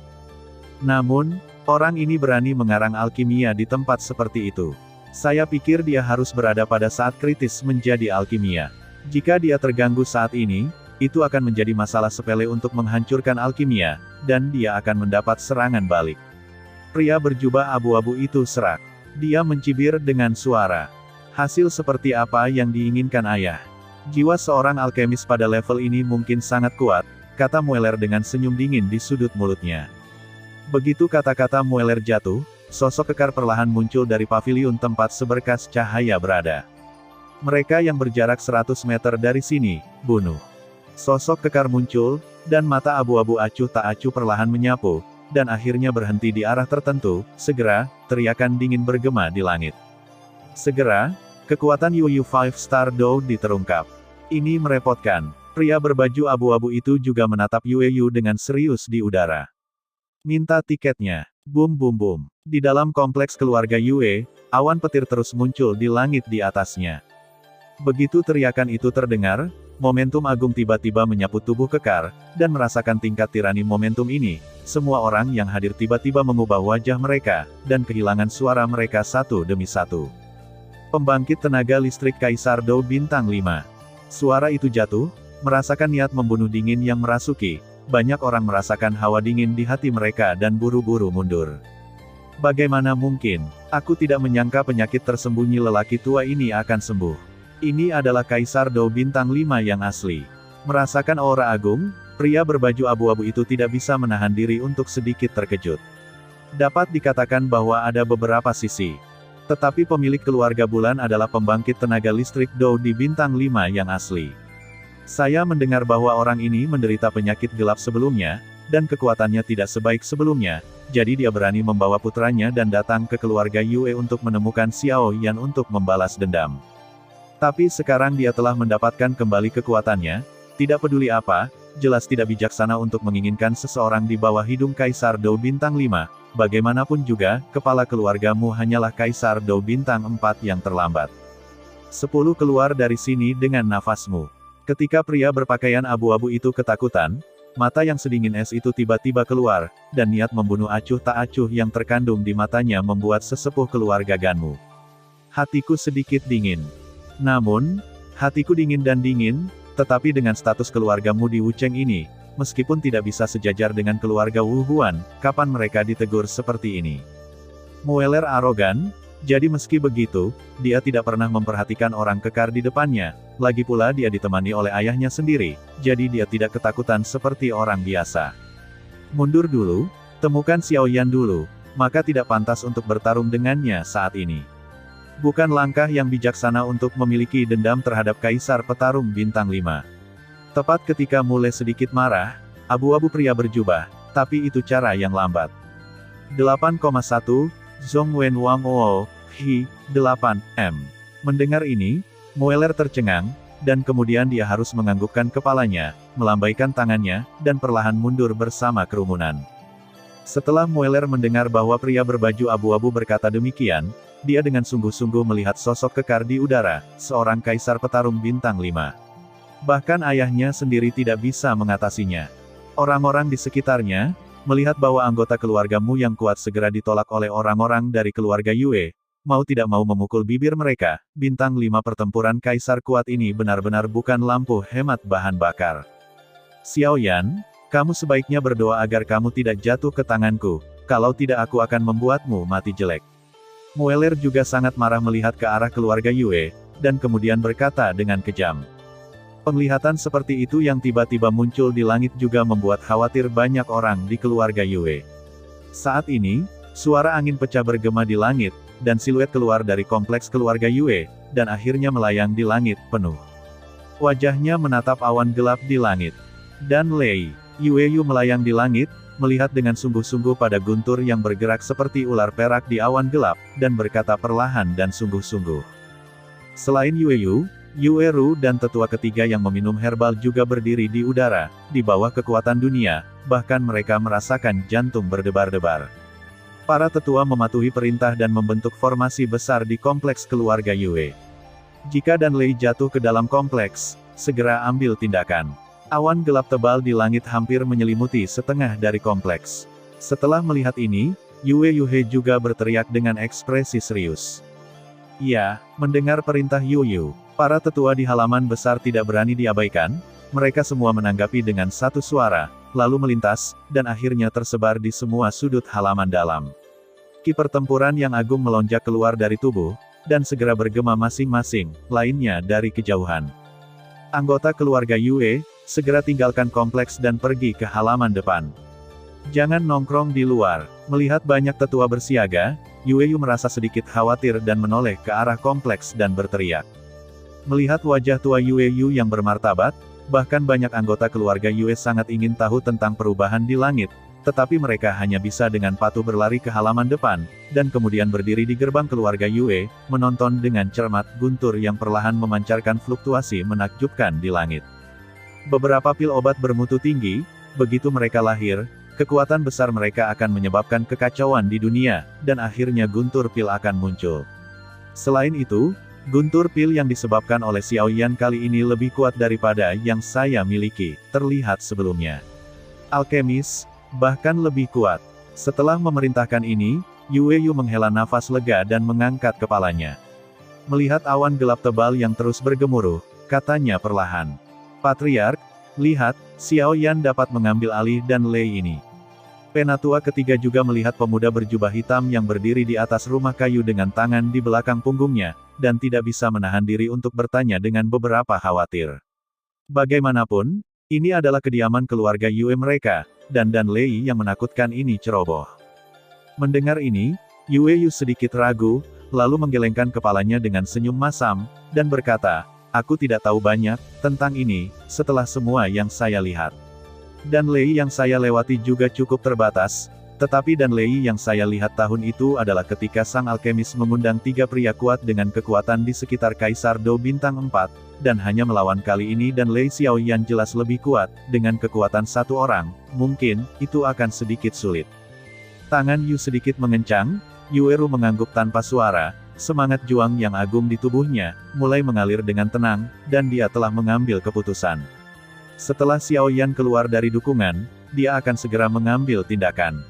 Namun, orang ini berani mengarang alkimia di tempat seperti itu. Saya pikir dia harus berada pada saat kritis menjadi alkimia. Jika dia terganggu saat ini, itu akan menjadi masalah sepele untuk menghancurkan alkimia, dan dia akan mendapat serangan balik. Pria berjubah abu-abu itu serak. Dia mencibir dengan suara. Hasil seperti apa yang diinginkan ayah? Jiwa seorang alkemis pada level ini mungkin sangat kuat, kata Mueller dengan senyum dingin di sudut mulutnya. Begitu kata-kata Mueller jatuh, sosok kekar perlahan muncul dari paviliun tempat seberkas cahaya berada. Mereka yang berjarak 100 meter dari sini, bunuh. Sosok kekar muncul, dan mata abu-abu acuh tak acuh perlahan menyapu, dan akhirnya berhenti di arah tertentu. Segera, teriakan dingin bergema di langit. Segera, kekuatan Yu 5 Star Dow diterungkap. Ini merepotkan. Pria berbaju abu-abu itu juga menatap Yu dengan serius di udara. Minta tiketnya. Bum bum bum. Di dalam kompleks keluarga Yue, awan petir terus muncul di langit di atasnya. Begitu teriakan itu terdengar, momentum agung tiba-tiba menyapu tubuh kekar, dan merasakan tingkat tirani momentum ini. Semua orang yang hadir tiba-tiba mengubah wajah mereka, dan kehilangan suara mereka satu demi satu. Pembangkit tenaga listrik Kaisar Dow Bintang 5. Suara itu jatuh, merasakan niat membunuh dingin yang merasuki. Banyak orang merasakan hawa dingin di hati mereka dan buru-buru mundur. Bagaimana mungkin? Aku tidak menyangka penyakit tersembunyi lelaki tua ini akan sembuh. Ini adalah Kaisar Dow Bintang 5 yang asli. Merasakan aura agung, pria berbaju abu-abu itu tidak bisa menahan diri untuk sedikit terkejut. Dapat dikatakan bahwa ada beberapa sisi. Tetapi pemilik keluarga bulan adalah pembangkit tenaga listrik Dow di Bintang 5 yang asli. Saya mendengar bahwa orang ini menderita penyakit gelap sebelumnya, dan kekuatannya tidak sebaik sebelumnya, jadi dia berani membawa putranya dan datang ke keluarga Yue untuk menemukan Xiao Yan untuk membalas dendam. Tapi sekarang dia telah mendapatkan kembali kekuatannya, tidak peduli apa, jelas tidak bijaksana untuk menginginkan seseorang di bawah hidung Kaisar Dow Bintang 5. Bagaimanapun juga, kepala keluargamu hanyalah Kaisar Dow Bintang 4 yang terlambat. 10 keluar dari sini dengan nafasmu. Ketika pria berpakaian abu-abu itu ketakutan, mata yang sedingin es itu tiba-tiba keluar, dan niat membunuh acuh tak acuh yang terkandung di matanya membuat sesepuh keluarga Ganmu. Hatiku sedikit dingin. Namun, hatiku dingin dan dingin, tetapi dengan status keluargamu di Wucheng ini, meskipun tidak bisa sejajar dengan keluarga Wu Huan, kapan mereka ditegur seperti ini? Mueller arogan, jadi meski begitu, dia tidak pernah memperhatikan orang kekar di depannya, lagi pula dia ditemani oleh ayahnya sendiri, jadi dia tidak ketakutan seperti orang biasa. Mundur dulu, temukan Xiao Yan dulu, maka tidak pantas untuk bertarung dengannya saat ini. Bukan langkah yang bijaksana untuk memiliki dendam terhadap Kaisar Petarung Bintang 5. Tepat ketika mulai sedikit marah, abu-abu pria berjubah, tapi itu cara yang lambat. 8,1 Zhongwen Wang Wo, Hi, 8, M. Mendengar ini, Mueller tercengang, dan kemudian dia harus menganggukkan kepalanya, melambaikan tangannya, dan perlahan mundur bersama kerumunan. Setelah Mueller mendengar bahwa pria berbaju abu-abu berkata demikian, dia dengan sungguh-sungguh melihat sosok kekar di udara, seorang Kaisar Petarung Bintang 5. Bahkan ayahnya sendiri tidak bisa mengatasinya. Orang-orang di sekitarnya, melihat bahwa anggota keluargamu yang kuat segera ditolak oleh orang-orang dari keluarga Yue, mau tidak mau memukul bibir mereka. Bintang 5 pertempuran Kaisar kuat ini benar-benar bukan lampu hemat bahan bakar. Xiao Yan, kamu sebaiknya berdoa agar kamu tidak jatuh ke tanganku, kalau tidak aku akan membuatmu mati jelek. Mueller juga sangat marah melihat ke arah keluarga Yue, dan kemudian berkata dengan kejam. Penglihatan seperti itu yang tiba-tiba muncul di langit juga membuat khawatir banyak orang di keluarga Yue. Saat ini, suara angin pecah bergema di langit, dan siluet keluar dari kompleks keluarga Yue, dan akhirnya melayang di langit penuh. Wajahnya menatap awan gelap di langit. Dan Lei Yue melayang di langit, melihat dengan sungguh-sungguh pada guntur yang bergerak seperti ular perak di awan gelap, dan berkata perlahan dan sungguh-sungguh. Selain Yue Ru dan tetua ketiga yang meminum herbal juga berdiri di udara, di bawah kekuatan dunia, bahkan mereka merasakan jantung berdebar-debar. Para tetua mematuhi perintah dan membentuk formasi besar di kompleks keluarga Yue. Jika Dan Lei jatuh ke dalam kompleks, segera ambil tindakan. Awan gelap tebal di langit hampir menyelimuti setengah dari kompleks. Setelah melihat ini, Yue Yuhe juga berteriak dengan ekspresi serius. Ya, mendengar perintah Yu, para tetua di halaman besar tidak berani diabaikan, mereka semua menanggapi dengan satu suara, lalu melintas, dan akhirnya tersebar di semua sudut halaman dalam. Ki pertempuran yang agung melonjak keluar dari tubuh, dan segera bergema masing-masing, lainnya dari kejauhan. Anggota keluarga Yue, segera tinggalkan kompleks dan pergi ke halaman depan. Jangan nongkrong di luar. Melihat banyak tetua bersiaga, Yue merasa sedikit khawatir dan menoleh ke arah kompleks dan berteriak. Melihat wajah tua Yue yang bermartabat, bahkan banyak anggota keluarga Yue sangat ingin tahu tentang perubahan di langit, tetapi mereka hanya bisa dengan patuh berlari ke halaman depan, dan kemudian berdiri di gerbang keluarga Yue, menonton dengan cermat guntur yang perlahan memancarkan fluktuasi menakjubkan di langit. Beberapa pil obat bermutu tinggi, begitu mereka lahir, kekuatan besar mereka akan menyebabkan kekacauan di dunia, dan akhirnya guntur pil akan muncul. Selain itu, guntur pil yang disebabkan oleh Xiao Yan kali ini lebih kuat daripada yang saya miliki, terlihat sebelumnya. Alkemis, bahkan lebih kuat. Setelah memerintahkan ini, Yue menghela nafas lega dan mengangkat kepalanya. Melihat awan gelap tebal yang terus bergemuruh, katanya perlahan. Patriark, lihat, Xiao Yan dapat mengambil alih Dan Lei ini. Penatua ketiga juga melihat pemuda berjubah hitam yang berdiri di atas rumah kayu dengan tangan di belakang punggungnya, dan tidak bisa menahan diri untuk bertanya dengan beberapa khawatir. Bagaimanapun, ini adalah kediaman keluarga Yue mereka, dan Dan Lei yang menakutkan ini ceroboh. Mendengar ini, Yue sedikit ragu, lalu menggelengkan kepalanya dengan senyum masam, dan berkata, "Aku tidak tahu banyak tentang ini, setelah semua yang saya lihat. Dan Lei yang saya lewati juga cukup terbatas, tetapi Dan Lei yang saya lihat tahun itu adalah ketika sang alkemis mengundang 3 pria kuat dengan kekuatan di sekitar Kaisar Do Bintang 4, dan hanya melawan kali ini Dan Lei Xiao Yan jelas lebih kuat, dengan kekuatan 1 orang, mungkin, itu akan sedikit sulit." Tangan Yu sedikit mengencang, Yue mengangguk tanpa suara. Semangat juang yang agung di tubuhnya, mulai mengalir dengan tenang, dan dia telah mengambil keputusan. Setelah Xiao Yan keluar dari dukungan, dia akan segera mengambil tindakan.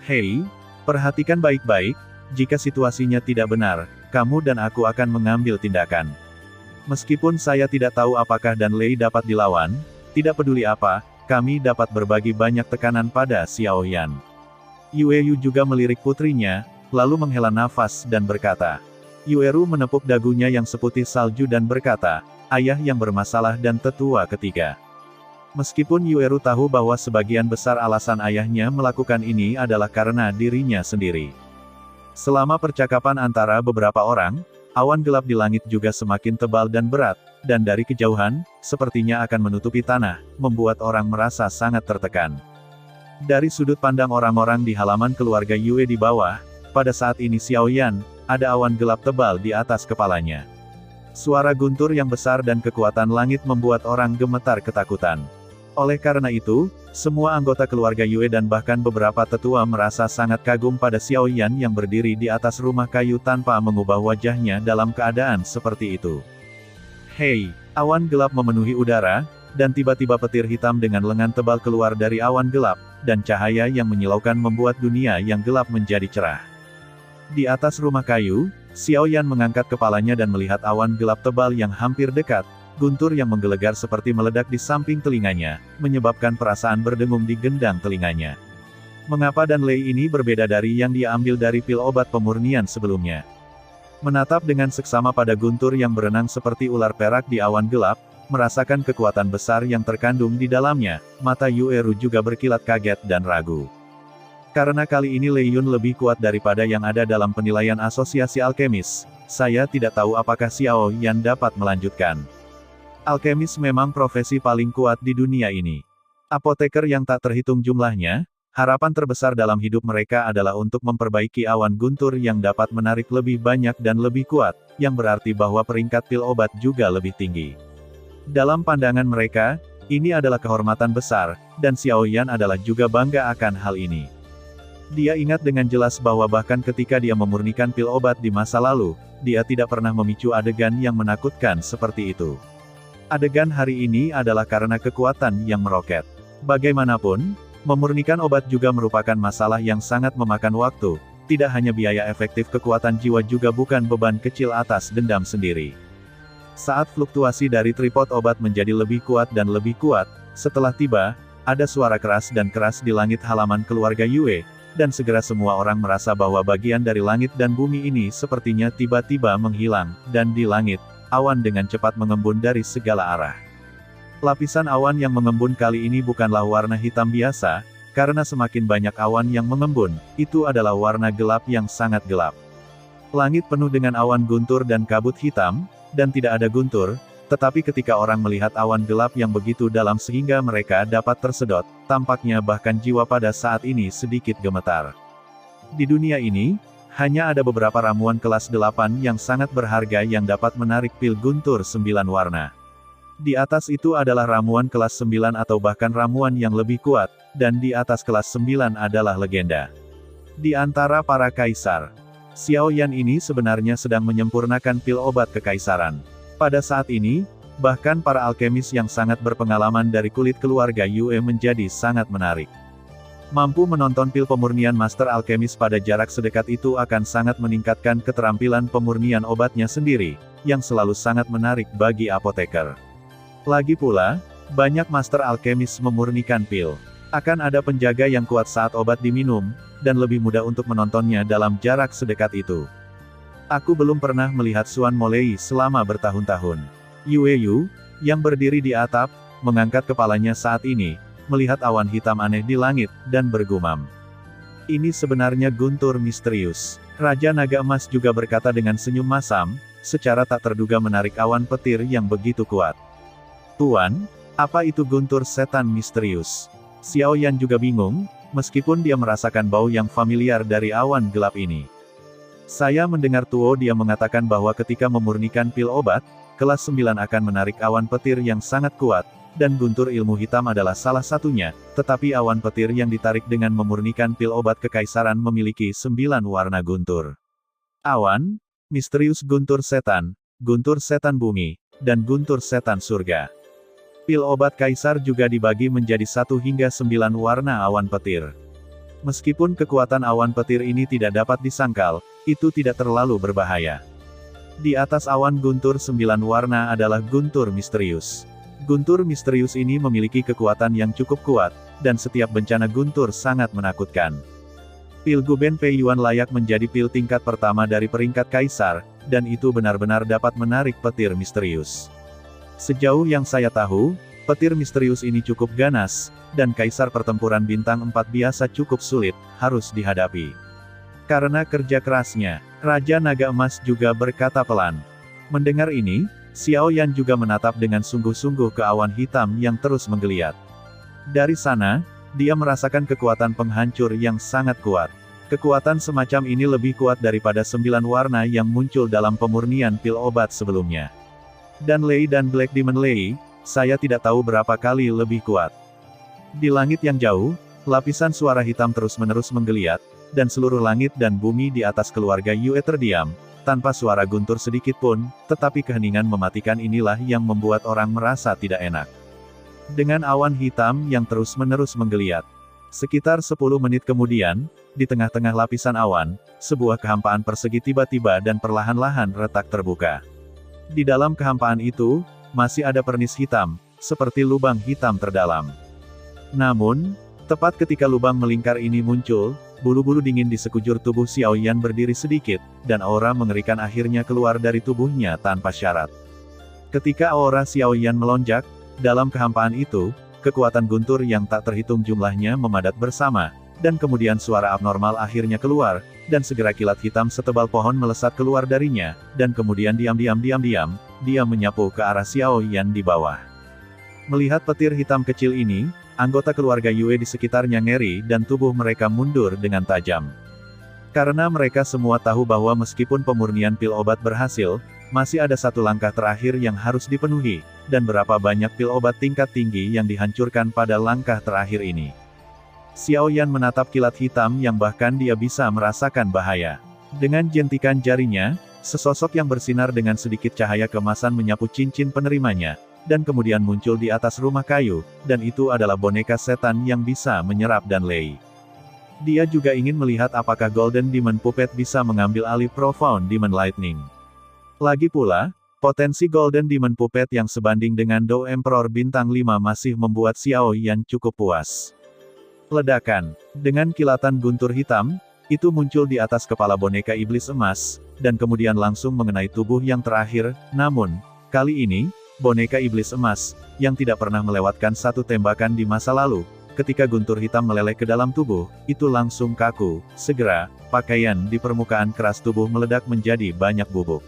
Hei, perhatikan baik-baik, jika situasinya tidak benar, kamu dan aku akan mengambil tindakan. Meskipun saya tidak tahu apakah Dan Lei dapat dilawan, tidak peduli apa, kami dapat berbagi banyak tekanan pada Xiao Yan. Yue juga melirik putrinya, lalu menghela nafas dan berkata. Yue menepuk dagunya yang seputih salju dan berkata, "Ayah yang bermasalah dan tetua ketiga." Meskipun Yue tahu bahwa sebagian besar alasan ayahnya melakukan ini adalah karena dirinya sendiri. Selama percakapan antara beberapa orang, awan gelap di langit juga semakin tebal dan berat, dan dari kejauhan, sepertinya akan menutupi tanah, membuat orang merasa sangat tertekan. Dari sudut pandang orang-orang di halaman keluarga Yue di bawah, pada saat ini Xiao Yan, ada awan gelap tebal di atas kepalanya. Suara guntur yang besar dan kekuatan langit membuat orang gemetar ketakutan. Oleh karena itu, semua anggota keluarga Yue dan bahkan beberapa tetua merasa sangat kagum pada Xiao Yan yang berdiri di atas rumah kayu tanpa mengubah wajahnya dalam keadaan seperti itu. Hei, awan gelap memenuhi udara, dan tiba-tiba petir hitam dengan lengan tebal keluar dari awan gelap, dan cahaya yang menyilaukan membuat dunia yang gelap menjadi cerah. Di atas rumah kayu, Xiao Yan mengangkat kepalanya dan melihat awan gelap tebal yang hampir dekat, guntur yang menggelegar seperti meledak di samping telinganya, menyebabkan perasaan berdengung di gendang telinganya. Mengapa Dan Lei ini berbeda dari yang dia ambil dari pil obat pemurnian sebelumnya? Menatap dengan seksama pada guntur yang berenang seperti ular perak di awan gelap, merasakan kekuatan besar yang terkandung di dalamnya, mata Yue juga berkilat kaget dan ragu. Karena kali ini Lei Yun lebih kuat daripada yang ada dalam penilaian asosiasi alkemis, saya tidak tahu apakah Xiao Yan dapat melanjutkan. Alkemis memang profesi paling kuat di dunia ini. Apoteker yang tak terhitung jumlahnya, harapan terbesar dalam hidup mereka adalah untuk memperbaiki awan guntur yang dapat menarik lebih banyak dan lebih kuat, yang berarti bahwa peringkat pil obat juga lebih tinggi. Dalam pandangan mereka, ini adalah kehormatan besar, dan Xiao Yan adalah juga bangga akan hal ini. Dia ingat dengan jelas bahwa bahkan ketika dia memurnikan pil obat di masa lalu, dia tidak pernah memicu adegan yang menakutkan seperti itu. Adegan hari ini adalah karena kekuatan yang meroket. Bagaimanapun, memurnikan obat juga merupakan masalah yang sangat memakan waktu, tidak hanya biaya efektif kekuatan jiwa juga bukan beban kecil atas dendam sendiri. Saat fluktuasi dari tripod obat menjadi lebih kuat dan lebih kuat, setelah tiba, ada suara keras dan keras di langit halaman keluarga Yue, dan segera semua orang merasa bahwa bagian dari langit dan bumi ini sepertinya tiba-tiba menghilang, dan di langit, awan dengan cepat mengembun dari segala arah. Lapisan awan yang mengembun kali ini bukanlah warna hitam biasa, karena semakin banyak awan yang mengembun, itu adalah warna gelap yang sangat gelap. Langit penuh dengan awan guntur dan kabut hitam, dan tidak ada guntur, tetapi ketika orang melihat awan gelap yang begitu dalam sehingga mereka dapat tersedot, tampaknya bahkan jiwa pada saat ini sedikit gemetar. Di dunia ini, hanya ada beberapa ramuan kelas 8 yang sangat berharga yang dapat menarik pil guntur 9 warna. Di atas itu adalah ramuan kelas 9 atau bahkan ramuan yang lebih kuat, dan di atas kelas 9 adalah legenda. Di antara para kaisar, Xiao Yan ini sebenarnya sedang menyempurnakan pil obat kekaisaran. Pada saat ini, bahkan para alkemis yang sangat berpengalaman dari kulit keluarga Yue menjadi sangat menarik. Mampu menonton pil pemurnian master alkemis pada jarak sedekat itu akan sangat meningkatkan keterampilan pemurnian obatnya sendiri, yang selalu sangat menarik bagi apoteker. Lagi pula, banyak master alkemis memurnikan pil. Akan ada penjaga yang kuat saat obat diminum, dan lebih mudah untuk menontonnya dalam jarak sedekat itu. Aku belum pernah melihat Xuan Molei selama bertahun-tahun. Yue Yu, yang berdiri di atap, mengangkat kepalanya saat ini, melihat awan hitam aneh di langit, dan bergumam. Ini sebenarnya guntur misterius. Raja Naga Emas juga berkata dengan senyum masam, secara tak terduga menarik awan petir yang begitu kuat. Tuan, apa itu guntur setan misterius? Xiao Yan juga bingung, meskipun dia merasakan bau yang familiar dari awan gelap ini. Saya mendengar Tuo dia mengatakan bahwa ketika memurnikan pil obat, kelas 9 akan menarik awan petir yang sangat kuat, dan guntur ilmu hitam adalah salah satunya, tetapi awan petir yang ditarik dengan memurnikan pil obat kekaisaran memiliki 9 warna guntur. Awan, misterius guntur setan bumi, dan guntur setan surga. Pil obat kaisar juga dibagi menjadi 1 hingga 9 warna awan petir. Meskipun kekuatan awan petir ini tidak dapat disangkal, itu tidak terlalu berbahaya. Di atas awan guntur 9 warna adalah guntur misterius. Guntur misterius ini memiliki kekuatan yang cukup kuat, dan setiap bencana guntur sangat menakutkan. Pil Guben Pei Yuan layak menjadi pil tingkat pertama dari peringkat kaisar, dan itu benar-benar dapat menarik petir misterius. Sejauh yang saya tahu, petir misterius ini cukup ganas, dan kaisar pertempuran bintang 4 biasa cukup sulit, harus dihadapi. Karena kerja kerasnya, Raja Naga Emas juga berkata pelan. Mendengar ini, Xiao Yan juga menatap dengan sungguh-sungguh ke awan hitam yang terus menggeliat. Dari sana, dia merasakan kekuatan penghancur yang sangat kuat. Kekuatan semacam ini lebih kuat daripada 9 warna yang muncul dalam pemurnian pil obat sebelumnya. Dan Lei dan Black Demon Lei, saya tidak tahu berapa kali lebih kuat. Di langit yang jauh, lapisan suara hitam terus-menerus menggeliat, dan seluruh langit dan bumi di atas keluarga Yue terdiam, tanpa suara guntur sedikit pun, tetapi keheningan mematikan inilah yang membuat orang merasa tidak enak. Dengan awan hitam yang terus-menerus menggeliat. Sekitar 10 menit kemudian, di tengah-tengah lapisan awan, sebuah kehampaan persegi tiba-tiba dan perlahan-lahan retak terbuka. Di dalam kehampaan itu, masih ada pernis hitam, seperti lubang hitam terdalam. Namun, tepat ketika lubang melingkar ini muncul, bulu-bulu dingin di sekujur tubuh Xiao Yan berdiri sedikit, dan aura mengerikan akhirnya keluar dari tubuhnya tanpa syarat. Ketika aura Xiao Yan melonjak, dalam kehampaan itu, kekuatan guntur yang tak terhitung jumlahnya memadat bersama, dan kemudian suara abnormal akhirnya keluar, dan segera kilat hitam setebal pohon melesat keluar darinya, dan kemudian diam-diam, dia menyapu ke arah Xiao Yan di bawah. Melihat petir hitam kecil ini, anggota keluarga Yue di sekitarnya ngeri dan tubuh mereka mundur dengan tajam. Karena mereka semua tahu bahwa meskipun pemurnian pil obat berhasil, masih ada satu langkah terakhir yang harus dipenuhi, dan berapa banyak pil obat tingkat tinggi yang dihancurkan pada langkah terakhir ini. Xiao Yan menatap kilat hitam yang bahkan dia bisa merasakan bahaya. Dengan jentikan jarinya, sesosok yang bersinar dengan sedikit cahaya keemasan menyapu cincin penerimanya, dan kemudian muncul di atas rumah kayu, dan itu adalah boneka setan yang bisa menyerap dan lei. Dia juga ingin melihat apakah Golden Demon Puppet bisa mengambil alih Profound Demon Lightning. Lagi pula, potensi Golden Demon Puppet yang sebanding dengan Do Emperor Bintang 5 masih membuat Xiao Yan cukup puas. Ledakan. Dengan kilatan guntur hitam, itu muncul di atas kepala boneka iblis emas, dan kemudian langsung mengenai tubuh yang terakhir, namun, kali ini, boneka iblis emas, yang tidak pernah melewatkan satu tembakan di masa lalu, ketika guntur hitam meleleh ke dalam tubuh, itu langsung kaku. Segera, pakaian di permukaan keras tubuh meledak menjadi banyak bubuk.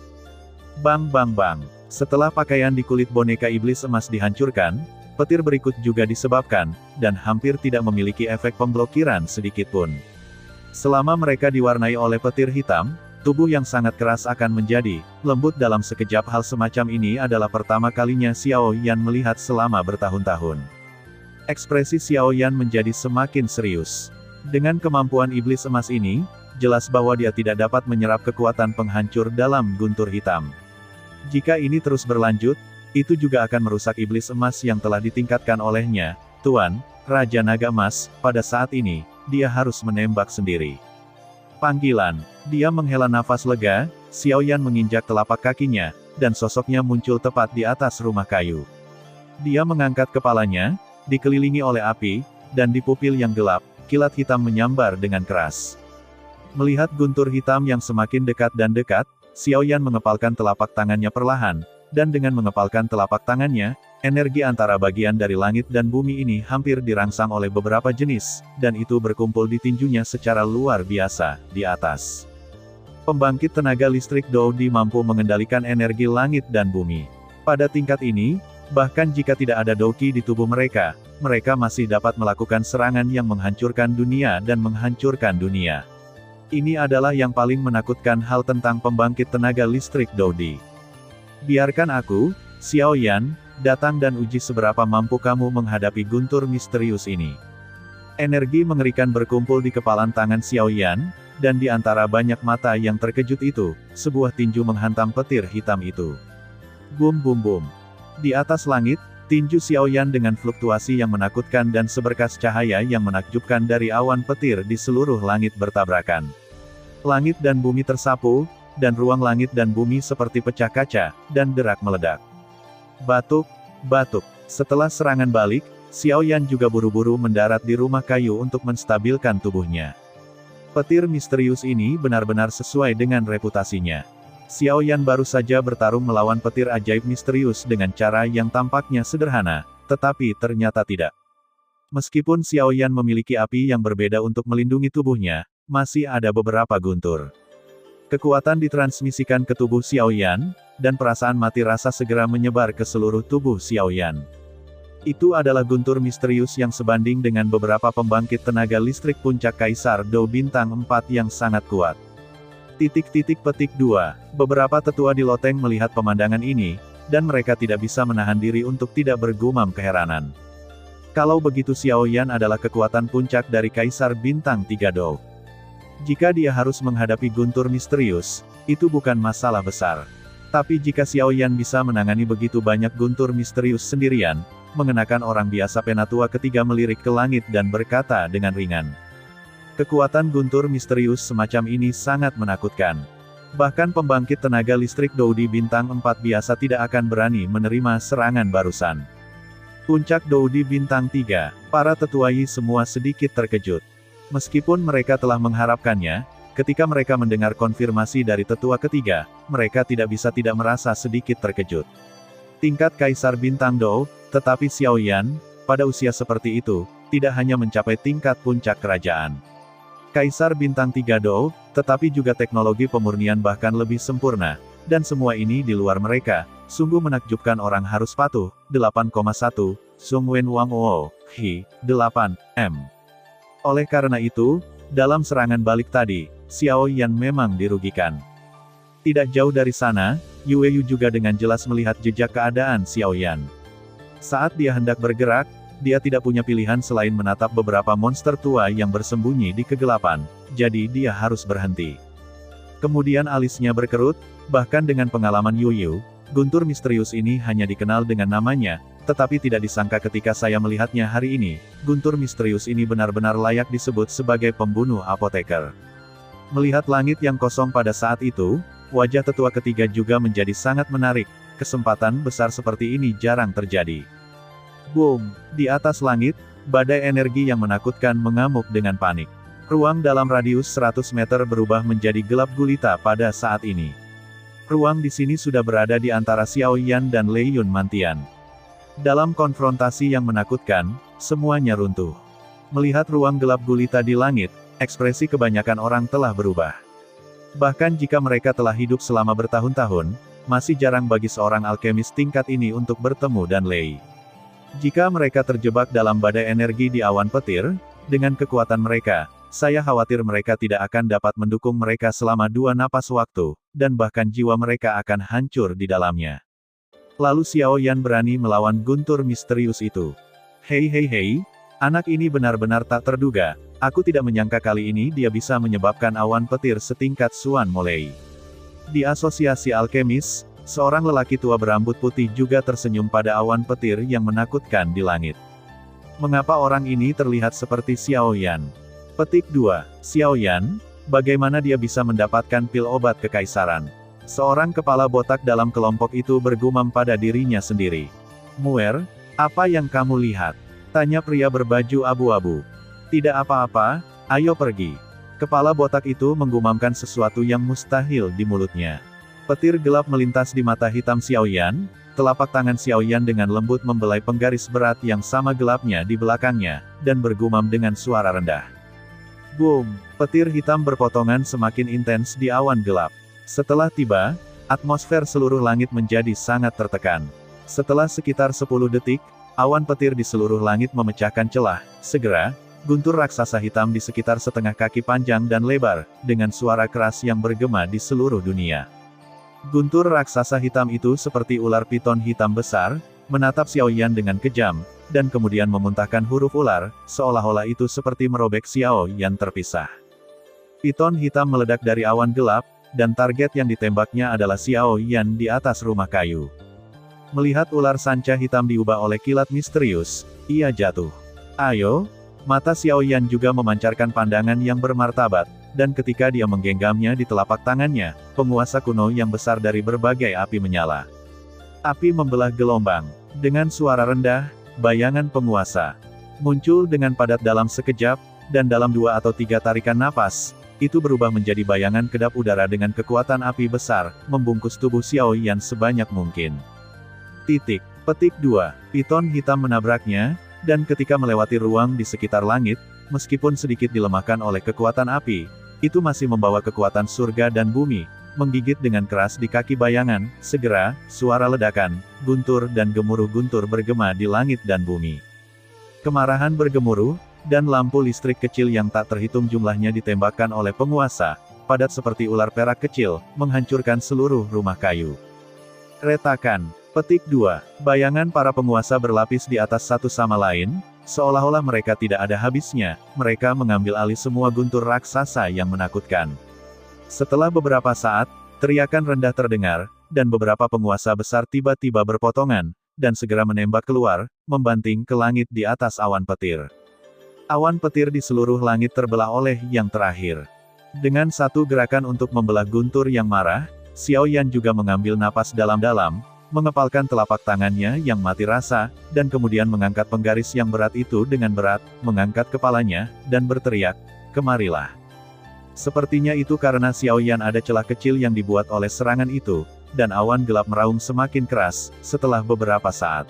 Bang bang bang. Setelah pakaian di kulit boneka iblis emas dihancurkan, petir berikut juga disebabkan, dan hampir tidak memiliki efek pemblokiran sedikitpun. Selama mereka diwarnai oleh petir hitam, tubuh yang sangat keras akan menjadi lembut dalam sekejap. Hal semacam ini adalah pertama kalinya Xiao Yan melihat selama bertahun-tahun. Ekspresi Xiao Yan menjadi semakin serius. Dengan kemampuan iblis emas ini, jelas bahwa dia tidak dapat menyerap kekuatan penghancur dalam guntur hitam. Jika ini terus berlanjut, itu juga akan merusak iblis emas yang telah ditingkatkan olehnya. Tuan, Raja Naga Emas, pada saat ini, dia harus menembak sendiri. Panggilan. Dia menghela nafas lega, Xiao Yan menginjak telapak kakinya, dan sosoknya muncul tepat di atas rumah kayu. Dia mengangkat kepalanya, dikelilingi oleh api, dan di pupil yang gelap, kilat hitam menyambar dengan keras. Melihat guntur hitam yang semakin dekat dan dekat, Xiao Yan mengepalkan telapak tangannya perlahan, dan dengan mengepalkan telapak tangannya, energi antara bagian dari langit dan bumi ini hampir dirangsang oleh beberapa jenis, dan itu berkumpul di tinjunya secara luar biasa, di atas. Pembangkit tenaga listrik Doudi mampu mengendalikan energi langit dan bumi. Pada tingkat ini, bahkan jika tidak ada Douqi di tubuh mereka, mereka masih dapat melakukan serangan yang menghancurkan dunia dan menghancurkan dunia. Ini adalah yang paling menakutkan hal tentang pembangkit tenaga listrik Doudi. Biarkan aku, Xiao Yan, datang dan uji seberapa mampu kamu menghadapi guntur misterius ini. Energi mengerikan berkumpul di kepalan tangan Xiao Yan, dan di antara banyak mata yang terkejut itu, sebuah tinju menghantam petir hitam itu. Bum bum bum. Di atas langit, tinju Xiao Yan dengan fluktuasi yang menakutkan dan seberkas cahaya yang menakjubkan dari awan petir di seluruh langit bertabrakan. Langit dan bumi tersapu, dan ruang langit dan bumi seperti pecah kaca, dan derak meledak. Batuk, batuk. Setelah serangan balik, Xiao Yan juga buru-buru mendarat di rumah kayu untuk menstabilkan tubuhnya. Petir misterius ini benar-benar sesuai dengan reputasinya. Xiao Yan baru saja bertarung melawan petir ajaib misterius dengan cara yang tampaknya sederhana, tetapi ternyata tidak. Meskipun Xiao Yan memiliki api yang berbeda untuk melindungi tubuhnya, masih ada beberapa guntur. Kekuatan ditransmisikan ke tubuh Xiao Yan, dan perasaan mati rasa segera menyebar ke seluruh tubuh Xiao Yan. Itu adalah guntur misterius yang sebanding dengan beberapa pembangkit tenaga listrik puncak Kaisar Dou Bintang 4 yang sangat kuat. Petik 2. Beberapa tetua di loteng melihat pemandangan ini, dan mereka tidak bisa menahan diri untuk tidak bergumam keheranan. Kalau begitu Xiao Yan adalah kekuatan puncak dari Kaisar Bintang 3 Dou. Jika dia harus menghadapi guntur misterius, itu bukan masalah besar. Tapi jika Xiao Yan bisa menangani begitu banyak guntur misterius sendirian, mengenakan orang biasa penatua ketiga melirik ke langit dan berkata dengan ringan. Kekuatan guntur misterius semacam ini sangat menakutkan. Bahkan pembangkit tenaga listrik Doudi Bintang 4 biasa tidak akan berani menerima serangan barusan. Puncak Doudi Bintang 3, para tetua Yi semua sedikit terkejut. Meskipun mereka telah mengharapkannya, ketika mereka mendengar konfirmasi dari tetua ketiga, mereka tidak bisa tidak merasa sedikit terkejut. Tingkat Kaisar Bintang Dou, tetapi Xiao Yan, pada usia seperti itu, tidak hanya mencapai tingkat puncak kerajaan. Kaisar Bintang 3 Dou, tetapi juga teknologi pemurnian bahkan lebih sempurna, dan semua ini di luar mereka, sungguh menakjubkan orang harus patuh. 8,1, Sung Wen Wang Oo, Hi, 8, M. Oleh karena itu, dalam serangan balik tadi, Xiao Yan memang dirugikan. Tidak jauh dari sana, Yue Yu juga dengan jelas melihat jejak keadaan Xiao Yan. Saat dia hendak bergerak, dia tidak punya pilihan selain menatap beberapa monster tua yang bersembunyi di kegelapan, jadi dia harus berhenti. Kemudian alisnya berkerut, bahkan dengan pengalaman Yuyu, guntur misterius ini hanya dikenal dengan namanya, tetapi tidak disangka ketika saya melihatnya hari ini, guntur misterius ini benar-benar layak disebut sebagai pembunuh apoteker. Melihat langit yang kosong pada saat itu, wajah tetua ketiga juga menjadi sangat menarik, kesempatan besar seperti ini jarang terjadi. Boom! Di atas langit, badai energi yang menakutkan mengamuk dengan panik. Ruang dalam radius 100 meter berubah menjadi gelap gulita pada saat ini. Ruang di sini sudah berada di antara Xiao Yan dan Lei Yun Mantian. Dalam konfrontasi yang menakutkan, semuanya runtuh. Melihat ruang gelap gulita di langit, ekspresi kebanyakan orang telah berubah. Bahkan jika mereka telah hidup selama bertahun-tahun, masih jarang bagi seorang alkemis tingkat ini untuk bertemu dan Lei. Jika mereka terjebak dalam badai energi di awan petir, dengan kekuatan mereka, saya khawatir mereka tidak akan dapat mendukung mereka selama 2 napas waktu, dan bahkan jiwa mereka akan hancur di dalamnya. Lalu Xiao Yan berani melawan guntur misterius itu. Hei, anak ini benar-benar tak terduga, aku tidak menyangka kali ini dia bisa menyebabkan awan petir setingkat Xuan Molei. Di asosiasi alkemis, seorang lelaki tua berambut putih juga tersenyum pada awan petir yang menakutkan di langit. Mengapa orang ini terlihat seperti Xiao Yan? Petik 2. Xiao Yan, bagaimana dia bisa mendapatkan pil obat kekaisaran? Seorang kepala botak dalam kelompok itu bergumam pada dirinya sendiri. Muer, apa yang kamu lihat? Tanya pria berbaju abu-abu. Tidak apa-apa, ayo pergi. Kepala botak itu menggumamkan sesuatu yang mustahil di mulutnya. Petir gelap melintas di mata hitam Xiao Yan, telapak tangan Xiao Yan dengan lembut membelai penggaris berat yang sama gelapnya di belakangnya, dan bergumam dengan suara rendah. Boom! Petir hitam berpotongan semakin intens di awan gelap. Setelah tiba, atmosfer seluruh langit menjadi sangat tertekan. Setelah sekitar 10 detik, awan petir di seluruh langit memecahkan celah. Segera, guntur raksasa hitam di sekitar setengah kaki panjang dan lebar, dengan suara keras yang bergema di seluruh dunia. Guntur raksasa hitam itu seperti ular piton hitam besar, menatap Xiao Yan dengan kejam, dan kemudian memuntahkan huruf ular, seolah-olah itu seperti merobek Xiao Yan terpisah. Piton hitam meledak dari awan gelap, dan target yang ditembaknya adalah Xiao Yan di atas rumah kayu. Melihat ular sanca hitam diubah oleh kilat misterius, ia jatuh. Ayo! Mata Xiao Yan juga memancarkan pandangan yang bermartabat, dan ketika dia menggenggamnya di telapak tangannya, penguasa kuno yang besar dari berbagai api menyala. Api membelah gelombang. Dengan suara rendah, bayangan penguasa muncul dengan padat dalam sekejap, dan dalam 2 atau 3 tarikan napas, itu berubah menjadi bayangan kedap udara dengan kekuatan api besar, membungkus tubuh Xiao Yan sebanyak mungkin. Petik 2. Piton hitam menabraknya, dan ketika melewati ruang di sekitar langit, meskipun sedikit dilemahkan oleh kekuatan api, itu masih membawa kekuatan surga dan bumi, menggigit dengan keras di kaki bayangan. Segera, suara ledakan, guntur dan gemuruh guntur bergema di langit dan bumi. Kemarahan bergemuruh, dan lampu listrik kecil yang tak terhitung jumlahnya ditembakkan oleh penguasa, padat seperti ular perak kecil, menghancurkan seluruh rumah kayu. Retakan. Petik 2. Bayangan para penguasa berlapis di atas satu sama lain, seolah-olah mereka tidak ada habisnya, mereka mengambil alih semua guntur raksasa yang menakutkan. Setelah beberapa saat, teriakan rendah terdengar, dan beberapa penguasa besar tiba-tiba berpotongan, dan segera menembak keluar, membanting ke langit di atas awan petir. Awan petir di seluruh langit terbelah oleh yang terakhir. Dengan satu gerakan untuk membelah guntur yang marah, Xiao Yan juga mengambil napas dalam-dalam, mengepalkan telapak tangannya yang mati rasa, dan kemudian mengangkat penggaris yang berat itu dengan berat, mengangkat kepalanya, dan berteriak, "Kemarilah." Sepertinya itu karena Xiao Yan ada celah kecil yang dibuat oleh serangan itu, dan awan gelap meraung semakin keras, setelah beberapa saat.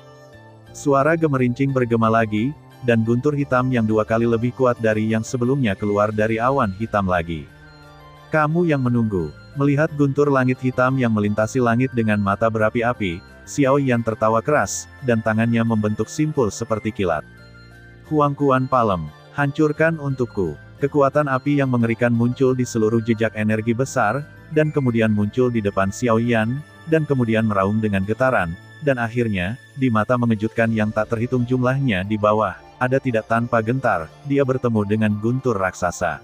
Suara gemerincing bergema lagi, dan guntur hitam yang 2 kali lebih kuat dari yang sebelumnya keluar dari awan hitam lagi. Kamu yang menunggu. Melihat guntur langit hitam yang melintasi langit dengan mata berapi-api, Xiao Yan tertawa keras, dan tangannya membentuk simpul seperti kilat. Huangkuan Palem, hancurkan untukku. Kekuatan api yang mengerikan muncul di seluruh jejak energi besar, dan kemudian muncul di depan Xiao Yan, dan kemudian meraung dengan getaran, dan akhirnya, di mata mengejutkan yang tak terhitung jumlahnya di bawah, ada tidak tanpa gentar, dia bertemu dengan guntur raksasa.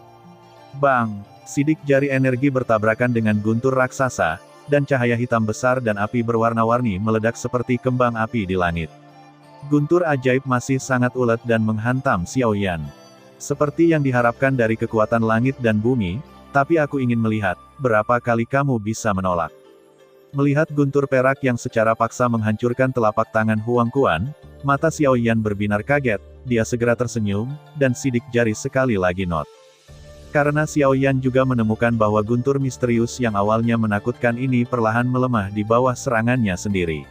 Bang! Sidik jari energi bertabrakan dengan guntur raksasa, dan cahaya hitam besar dan api berwarna-warni meledak seperti kembang api di langit. Guntur ajaib masih sangat ulet dan menghantam Xiao Yan. Seperti yang diharapkan dari kekuatan langit dan bumi, tapi aku ingin melihat, berapa kali kamu bisa menolak. Melihat guntur perak yang secara paksa menghancurkan telapak tangan Huang Quan, mata Xiao Yan berbinar kaget, dia segera tersenyum, dan sidik jari sekali lagi not. Karena Xiao Yan juga menemukan bahwa guntur misterius yang awalnya menakutkan ini perlahan melemah di bawah serangannya sendiri.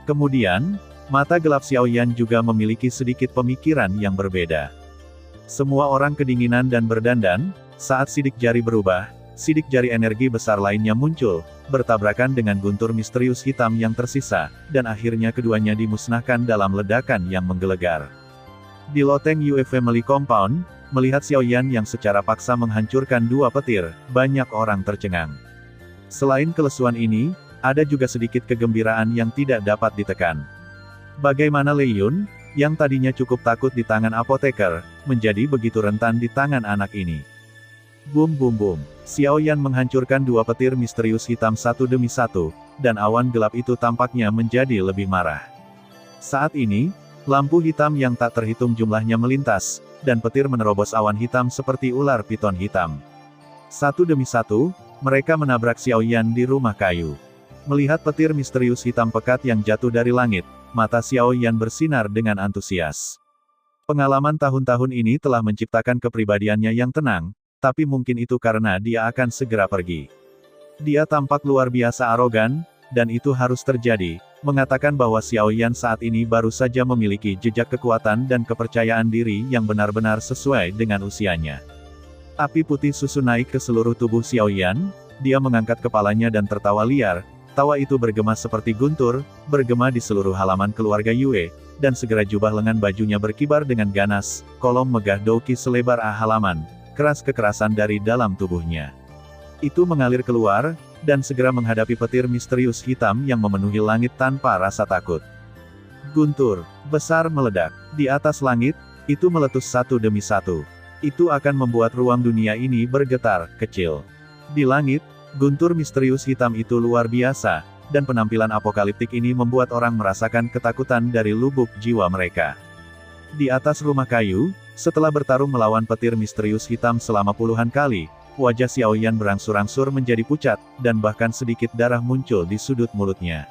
Kemudian, mata gelap Xiao Yan juga memiliki sedikit pemikiran yang berbeda. Semua orang kedinginan dan berdandan, saat sidik jari berubah, sidik jari energi besar lainnya muncul, bertabrakan dengan guntur misterius hitam yang tersisa, dan akhirnya keduanya dimusnahkan dalam ledakan yang menggelegar. Di loteng Yue Family Compound, melihat Xiao Yan yang secara paksa menghancurkan dua petir, banyak orang tercengang. Selain kelesuan ini, ada juga sedikit kegembiraan yang tidak dapat ditekan. Bagaimana Lei Yun, yang tadinya cukup takut di tangan apoteker, menjadi begitu rentan di tangan anak ini. Bum bum bum. Xiao Yan menghancurkan dua petir misterius hitam satu demi satu, dan awan gelap itu tampaknya menjadi lebih marah. Saat ini, lampu hitam yang tak terhitung jumlahnya melintas, dan petir menerobos awan hitam seperti ular piton hitam. Satu demi satu, mereka menabrak Xiao Yan di rumah kayu. Melihat petir misterius hitam pekat yang jatuh dari langit, mata Xiao Yan bersinar dengan antusias. Pengalaman tahun-tahun ini telah menciptakan kepribadiannya yang tenang, tapi mungkin itu karena dia akan segera pergi. Dia tampak luar biasa arogan, dan itu harus terjadi, mengatakan bahwa Xiao Yan saat ini baru saja memiliki jejak kekuatan dan kepercayaan diri yang benar-benar sesuai dengan usianya. Api putih susu naik ke seluruh tubuh Xiao Yan, dia mengangkat kepalanya dan tertawa liar, tawa itu bergema seperti guntur, bergema di seluruh halaman keluarga Yue, dan segera jubah lengan bajunya berkibar dengan ganas, kolom megah Douqi selebar halaman, keras kekerasan dari dalam tubuhnya. Itu mengalir keluar, dan segera menghadapi petir misterius hitam yang memenuhi langit tanpa rasa takut. Guntur besar meledak di atas langit, itu meletus satu demi satu. Itu akan membuat ruang dunia ini bergetar kecil. Di langit, guntur misterius hitam itu luar biasa, dan penampilan apokaliptik ini membuat orang merasakan ketakutan dari lubuk jiwa mereka. Di atas rumah kayu, setelah bertarung melawan petir misterius hitam selama puluhan kali, wajah Xiao Yan berangsur-angsur menjadi pucat, dan bahkan sedikit darah muncul di sudut mulutnya.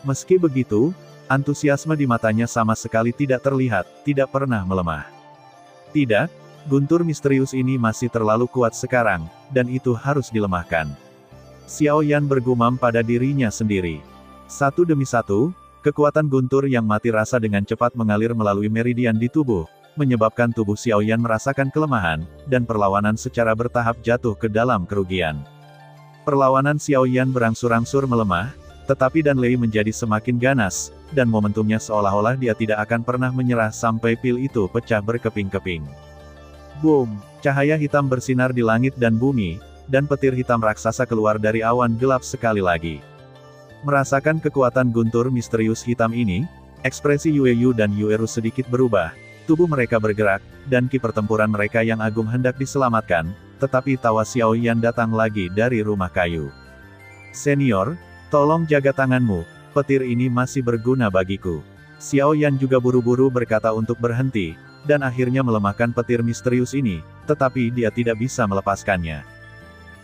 Meski begitu, antusiasme di matanya sama sekali tidak terlihat, tidak pernah melemah. Tidak, guntur misterius ini masih terlalu kuat sekarang, dan itu harus dilemahkan. Xiao Yan bergumam pada dirinya sendiri. Satu demi satu, kekuatan guntur yang mati rasa dengan cepat mengalir melalui meridian di tubuh, menyebabkan tubuh Xiao Yan merasakan kelemahan, dan perlawanan secara bertahap jatuh ke dalam kerugian. Perlawanan Xiao Yan berangsur-angsur melemah, tetapi Dan Lei menjadi semakin ganas, dan momentumnya seolah-olah dia tidak akan pernah menyerah sampai pil itu pecah berkeping-keping. Boom! Cahaya hitam bersinar di langit dan bumi, dan petir hitam raksasa keluar dari awan gelap sekali lagi. Merasakan kekuatan guntur misterius hitam ini, ekspresi Yue Yu dan Yue Ru sedikit berubah. Tubuh mereka bergerak, dan ki pertempuran mereka yang agung hendak diselamatkan, tetapi tawa Xiao Yan datang lagi dari rumah kayu. Senior, tolong jaga tanganmu, petir ini masih berguna bagiku. Xiao Yan juga buru-buru berkata untuk berhenti, dan akhirnya melemahkan petir misterius ini, tetapi dia tidak bisa melepaskannya.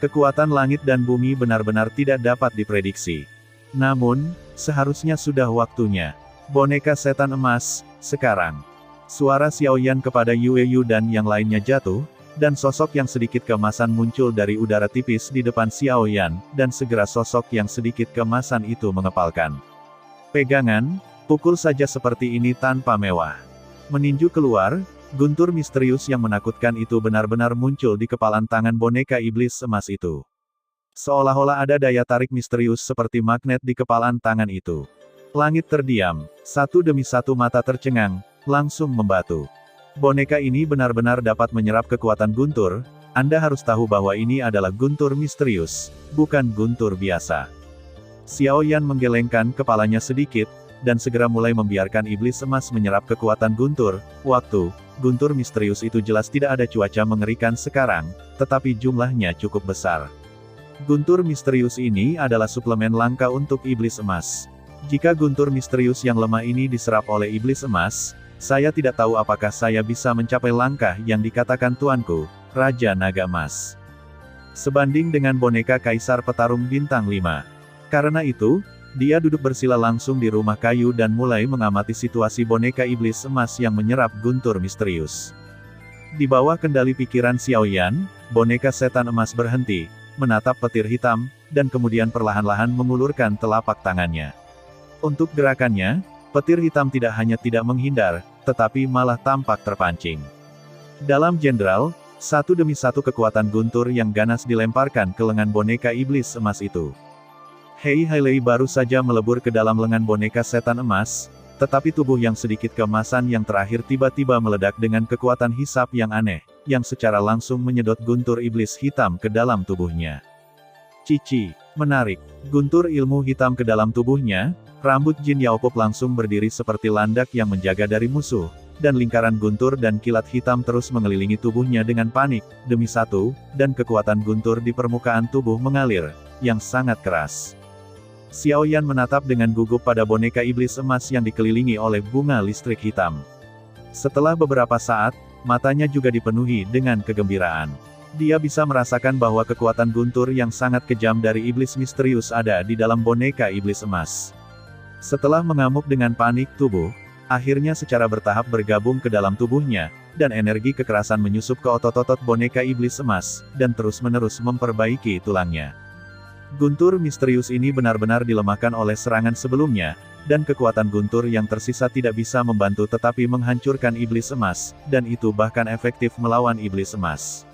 Kekuatan langit dan bumi benar-benar tidak dapat diprediksi. Namun, seharusnya sudah waktunya. Boneka setan emas, sekarang. Suara Xiao Yan kepada Yue Yu dan yang lainnya jatuh, dan sosok yang sedikit keemasan muncul dari udara tipis di depan Xiao Yan, dan segera sosok yang sedikit keemasan itu mengepalkan. Pegangan, pukul saja seperti ini tanpa mewah. Meninju keluar, guntur misterius yang menakutkan itu benar-benar muncul di kepalan tangan boneka iblis emas itu. Seolah-olah ada daya tarik misterius seperti magnet di kepalan tangan itu. Langit terdiam, satu demi satu mata tercengang, langsung membatu. Boneka ini benar-benar dapat menyerap kekuatan guntur, Anda harus tahu bahwa ini adalah guntur misterius, bukan guntur biasa. Xiao Yan menggelengkan kepalanya sedikit, dan segera mulai membiarkan iblis emas menyerap kekuatan guntur. Waktu guntur misterius itu jelas tidak ada cuaca mengerikan sekarang, tetapi jumlahnya cukup besar. Guntur misterius ini adalah suplemen langka untuk iblis emas. Jika guntur misterius yang lemah ini diserap oleh iblis emas, saya tidak tahu apakah saya bisa mencapai langkah yang dikatakan tuanku, Raja Naga Emas. Sebanding dengan boneka Kaisar Petarung Bintang 5. Karena itu, dia duduk bersila langsung di rumah kayu dan mulai mengamati situasi boneka iblis emas yang menyerap guntur misterius. Di bawah kendali pikiran Xiao Yan, boneka setan emas berhenti, menatap petir hitam, dan kemudian perlahan-lahan mengulurkan telapak tangannya. Untuk gerakannya, petir hitam tidak hanya tidak menghindar, tetapi malah tampak terpancing. Dalam jenderal, satu demi satu kekuatan guntur yang ganas dilemparkan ke lengan boneka iblis emas itu. Hei Hailei baru saja melebur ke dalam lengan boneka setan emas, tetapi tubuh yang sedikit keemasan yang terakhir tiba-tiba meledak dengan kekuatan hisap yang aneh, yang secara langsung menyedot guntur iblis hitam ke dalam tubuhnya. Cici, menarik, guntur ilmu hitam ke dalam tubuhnya, rambut Jin Yaopop langsung berdiri seperti landak yang menjaga dari musuh, dan lingkaran guntur dan kilat hitam terus mengelilingi tubuhnya dengan panik, demi satu, dan kekuatan guntur di permukaan tubuh mengalir, yang sangat keras. Xiao Yan menatap dengan gugup pada boneka iblis emas yang dikelilingi oleh bunga listrik hitam. Setelah beberapa saat, matanya juga dipenuhi dengan kegembiraan. Dia bisa merasakan bahwa kekuatan guntur yang sangat kejam dari iblis misterius ada di dalam boneka iblis emas. Setelah mengamuk dengan panik, tubuh akhirnya secara bertahap bergabung ke dalam tubuhnya, dan energi kekerasan menyusup ke otot-otot boneka iblis emas, dan terus-menerus memperbaiki tulangnya. Guntur misterius ini benar-benar dilemahkan oleh serangan sebelumnya, dan kekuatan guntur yang tersisa tidak bisa membantu tetapi menghancurkan iblis emas, dan itu bahkan efektif melawan iblis emas.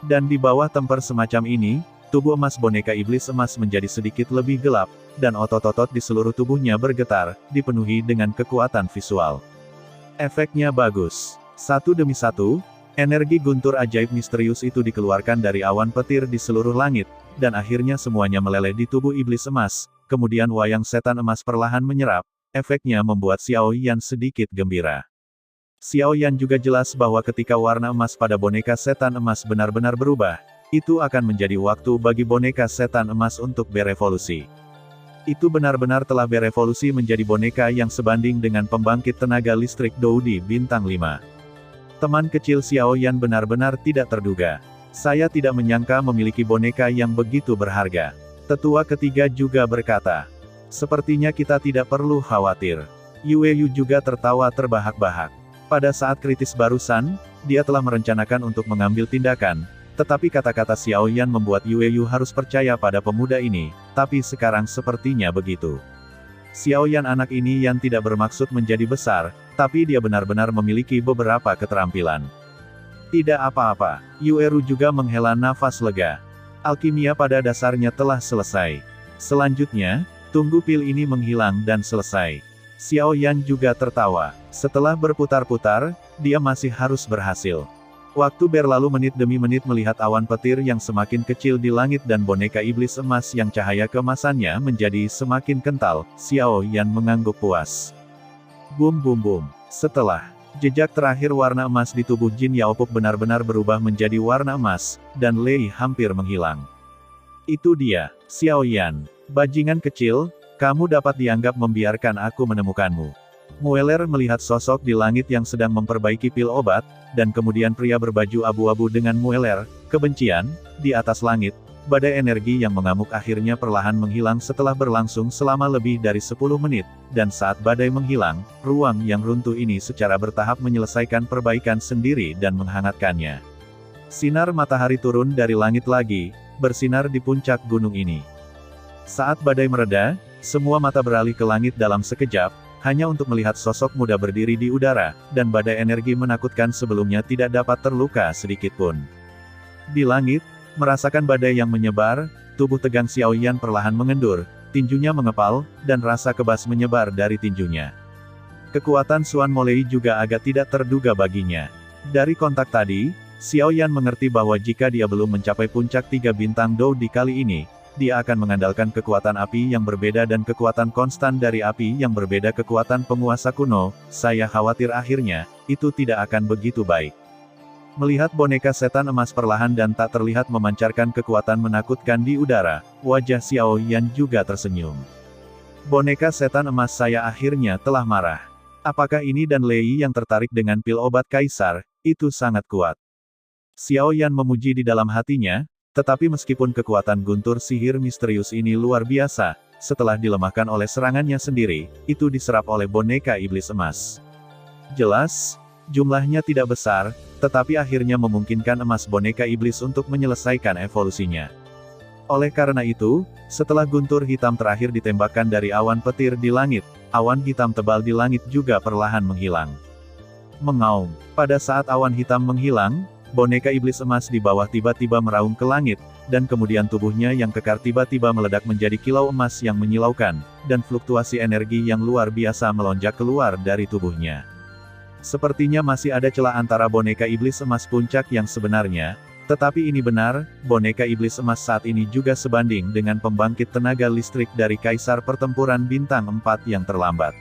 Dan di bawah temper semacam ini, tubuh emas boneka iblis emas menjadi sedikit lebih gelap, dan otot-otot di seluruh tubuhnya bergetar, dipenuhi dengan kekuatan visual. Efeknya bagus. Satu demi satu, energi guntur ajaib misterius itu dikeluarkan dari awan petir di seluruh langit, dan akhirnya semuanya meleleh di tubuh iblis emas, kemudian wayang setan emas perlahan menyerap, efeknya membuat Xiao Yan sedikit gembira. Xiao Yan juga jelas bahwa ketika warna emas pada boneka setan emas benar-benar berubah, itu akan menjadi waktu bagi boneka setan emas untuk berevolusi. Itu benar-benar telah berevolusi menjadi boneka yang sebanding dengan pembangkit tenaga listrik Doudi Bintang 5. Teman kecil Xiao Yan benar-benar tidak terduga. Saya tidak menyangka memiliki boneka yang begitu berharga. Tetua ketiga juga berkata. Sepertinya kita tidak perlu khawatir. Yueyu juga tertawa terbahak-bahak. Pada saat kritis barusan, dia telah merencanakan untuk mengambil tindakan, tetapi kata-kata Xiao Yan membuat Yueyu harus percaya pada pemuda ini, tapi sekarang sepertinya begitu. Xiao Yan anak ini yang tidak bermaksud menjadi besar, tapi dia benar-benar memiliki beberapa keterampilan. Tidak apa-apa, Yueru juga menghela nafas lega. Alkimia pada dasarnya telah selesai. Selanjutnya, tunggu pil ini menghilang dan selesai. Xiao Yan juga tertawa. Setelah berputar-putar, dia masih harus berhasil. Waktu berlalu menit demi menit melihat awan petir yang semakin kecil di langit dan boneka iblis emas yang cahaya keemasannya menjadi semakin kental, Xiao Yan mengangguk puas. Bum bum bum. Setelah jejak terakhir warna emas di tubuh Jin Yaopop benar-benar berubah menjadi warna emas, dan Lei hampir menghilang. Itu dia, Xiao Yan. Bajingan kecil, kamu dapat dianggap membiarkan aku menemukanmu. Mueller melihat sosok di langit yang sedang memperbaiki pil obat, dan kemudian pria berbaju abu-abu dengan Mueller, kebencian, di atas langit. Badai energi yang mengamuk akhirnya perlahan menghilang setelah berlangsung selama lebih dari 10 menit, dan saat badai menghilang, ruang yang runtuh ini secara bertahap menyelesaikan perbaikan sendiri dan menghangatkannya. Sinar matahari turun dari langit lagi, bersinar di puncak gunung ini. Saat badai mereda, semua mata beralih ke langit dalam sekejap, hanya untuk melihat sosok muda berdiri di udara, dan badai energi menakutkan sebelumnya tidak dapat terluka sedikitpun. Di langit, merasakan badai yang menyebar, tubuh tegang Xiao Yan perlahan mengendur, tinjunya mengepal, dan rasa kebas menyebar dari tinjunya. Kekuatan Xuan Molei juga agak tidak terduga baginya. Dari kontak tadi, Xiao Yan mengerti bahwa jika dia belum mencapai puncak 3 bintang Dou di kali ini, dia akan mengandalkan kekuatan api yang berbeda dan kekuatan konstan dari api yang berbeda kekuatan penguasa kuno. Saya khawatir akhirnya, itu tidak akan begitu baik. Melihat boneka setan emas perlahan dan tak terlihat memancarkan kekuatan menakutkan di udara, wajah Xiao Yan juga tersenyum. Boneka setan emas saya akhirnya telah marah. Apakah ini dan Lei yang tertarik dengan pil obat kaisar, itu sangat kuat. Xiao Yan memuji di dalam hatinya, tetapi meskipun kekuatan guntur sihir misterius ini luar biasa, setelah dilemahkan oleh serangannya sendiri, itu diserap oleh boneka iblis emas. Jelas, jumlahnya tidak besar, tetapi akhirnya memungkinkan emas boneka iblis untuk menyelesaikan evolusinya. Oleh karena itu, setelah guntur hitam terakhir ditembakkan dari awan petir di langit, awan hitam tebal di langit juga perlahan menghilang. Mengaum. Pada saat awan hitam menghilang, boneka iblis emas di bawah tiba-tiba meraung ke langit, dan kemudian tubuhnya yang kekar tiba-tiba meledak menjadi kilau emas yang menyilaukan, dan fluktuasi energi yang luar biasa melonjak keluar dari tubuhnya. Sepertinya masih ada celah antara boneka iblis emas puncak yang sebenarnya, tetapi ini benar, boneka iblis emas saat ini juga sebanding dengan pembangkit tenaga listrik dari Kaisar Pertempuran Bintang 4 yang terlambat.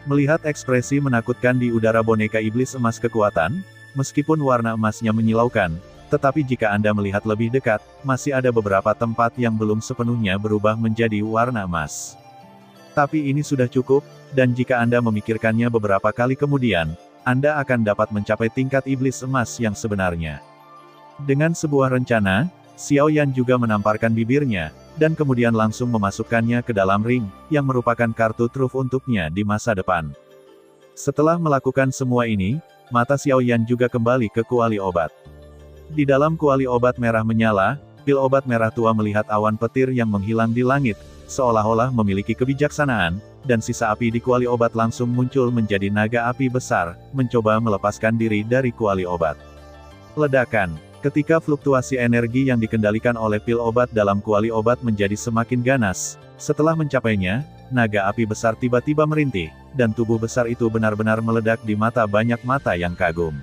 Melihat ekspresi menakutkan di udara boneka iblis emas kekuatan, meskipun warna emasnya menyilaukan, tetapi jika Anda melihat lebih dekat, masih ada beberapa tempat yang belum sepenuhnya berubah menjadi warna emas. Tapi ini sudah cukup, dan jika Anda memikirkannya beberapa kali kemudian, Anda akan dapat mencapai tingkat iblis emas yang sebenarnya. Dengan sebuah rencana, Xiao Yan juga menamparkan bibirnya, dan kemudian langsung memasukkannya ke dalam ring, yang merupakan kartu truf untuknya di masa depan. Setelah melakukan semua ini, mata Xiao Yan juga kembali ke kuali obat. Di dalam kuali obat merah menyala, pil obat merah tua melihat awan petir yang menghilang di langit, seolah-olah memiliki kebijaksanaan, dan sisa api di kuali obat langsung muncul menjadi naga api besar, mencoba melepaskan diri dari kuali obat. Ledakan. Ketika fluktuasi energi yang dikendalikan oleh pil obat dalam kuali obat menjadi semakin ganas, setelah mencapainya, naga api besar tiba-tiba merintih, dan tubuh besar itu benar-benar meledak di mata banyak mata yang kagum.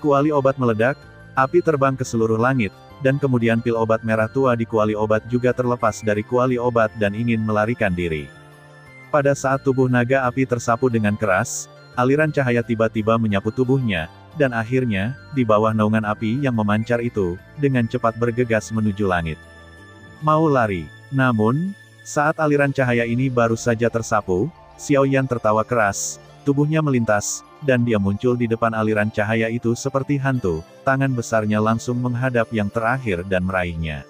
Kuali obat meledak, api terbang ke seluruh langit, dan kemudian pil obat merah tua di kuali obat juga terlepas dari kuali obat dan ingin melarikan diri. Pada saat tubuh naga api tersapu dengan keras, aliran cahaya tiba-tiba menyapu tubuhnya, dan akhirnya, di bawah naungan api yang memancar itu, dengan cepat bergegas menuju langit. Mau lari. Namun, saat aliran cahaya ini baru saja tersapu, Xiao Yan tertawa keras, tubuhnya melintas, dan dia muncul di depan aliran cahaya itu seperti hantu, tangan besarnya langsung menghadap yang terakhir dan meraihnya.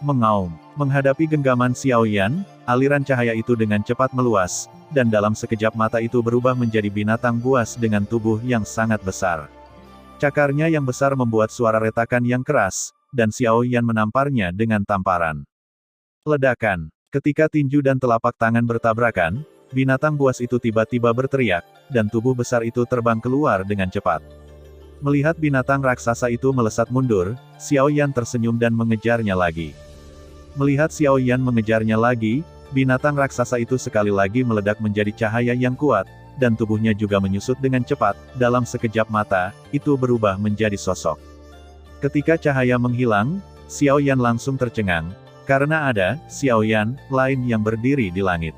Mengaum. Menghadapi genggaman Xiao Yan, aliran cahaya itu dengan cepat meluas, dan dalam sekejap mata itu berubah menjadi binatang buas dengan tubuh yang sangat besar. Cakarnya yang besar membuat suara retakan yang keras, dan Xiao Yan menamparnya dengan tamparan. Ledakan. Ketika tinju dan telapak tangan bertabrakan, binatang buas itu tiba-tiba berteriak, dan tubuh besar itu terbang keluar dengan cepat. Melihat binatang raksasa itu melesat mundur, Xiao Yan tersenyum dan mengejarnya lagi. Melihat Xiao Yan mengejarnya lagi, binatang raksasa itu sekali lagi meledak menjadi cahaya yang kuat, dan tubuhnya juga menyusut dengan cepat, dalam sekejap mata, itu berubah menjadi sosok. Ketika cahaya menghilang, Xiao Yan langsung tercengang, karena ada Xiao Yan lain yang berdiri di langit.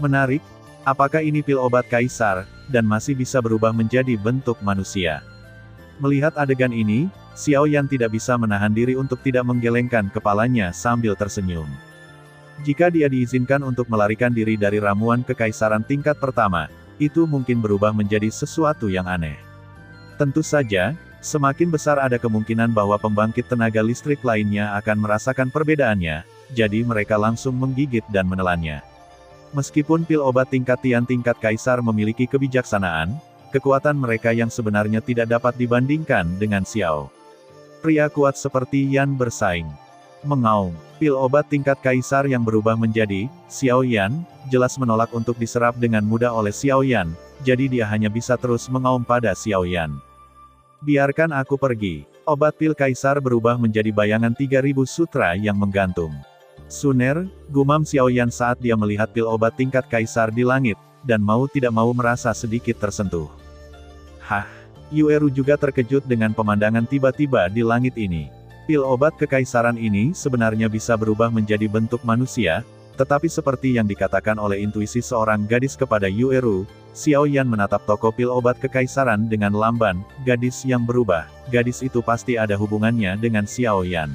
Menarik, apakah ini pil obat kaisar, dan masih bisa berubah menjadi bentuk manusia? Melihat adegan ini, Xiao Yan tidak bisa menahan diri untuk tidak menggelengkan kepalanya sambil tersenyum. Jika dia diizinkan untuk melarikan diri dari ramuan kekaisaran tingkat pertama, itu mungkin berubah menjadi sesuatu yang aneh. Tentu saja, semakin besar ada kemungkinan bahwa pembangkit tenaga listrik lainnya akan merasakan perbedaannya, jadi mereka langsung menggigit dan menelannya. Meskipun pil obat tingkat Tian tingkat kaisar memiliki kebijaksanaan, kekuatan mereka yang sebenarnya tidak dapat dibandingkan dengan Xiao. Pria kuat seperti Yan bersaing. Mengaum. Pil obat tingkat kaisar yang berubah menjadi Xiao Yan, jelas menolak untuk diserap dengan mudah oleh Xiao Yan, jadi dia hanya bisa terus mengaum pada Xiao Yan. Biarkan aku pergi. Obat pil kaisar berubah menjadi bayangan 3000 sutra yang menggantung. Suner, gumam Xiao Yan saat dia melihat pil obat tingkat kaisar di langit, dan mau tidak mau merasa sedikit tersentuh. Hah? Yueru juga terkejut dengan pemandangan tiba-tiba di langit ini. Pil obat kekaisaran ini sebenarnya bisa berubah menjadi bentuk manusia, tetapi seperti yang dikatakan oleh intuisi seorang gadis kepada Yueru, Xiao Yan menatap toko pil obat kekaisaran dengan lamban, gadis yang berubah, gadis itu pasti ada hubungannya dengan Xiao Yan.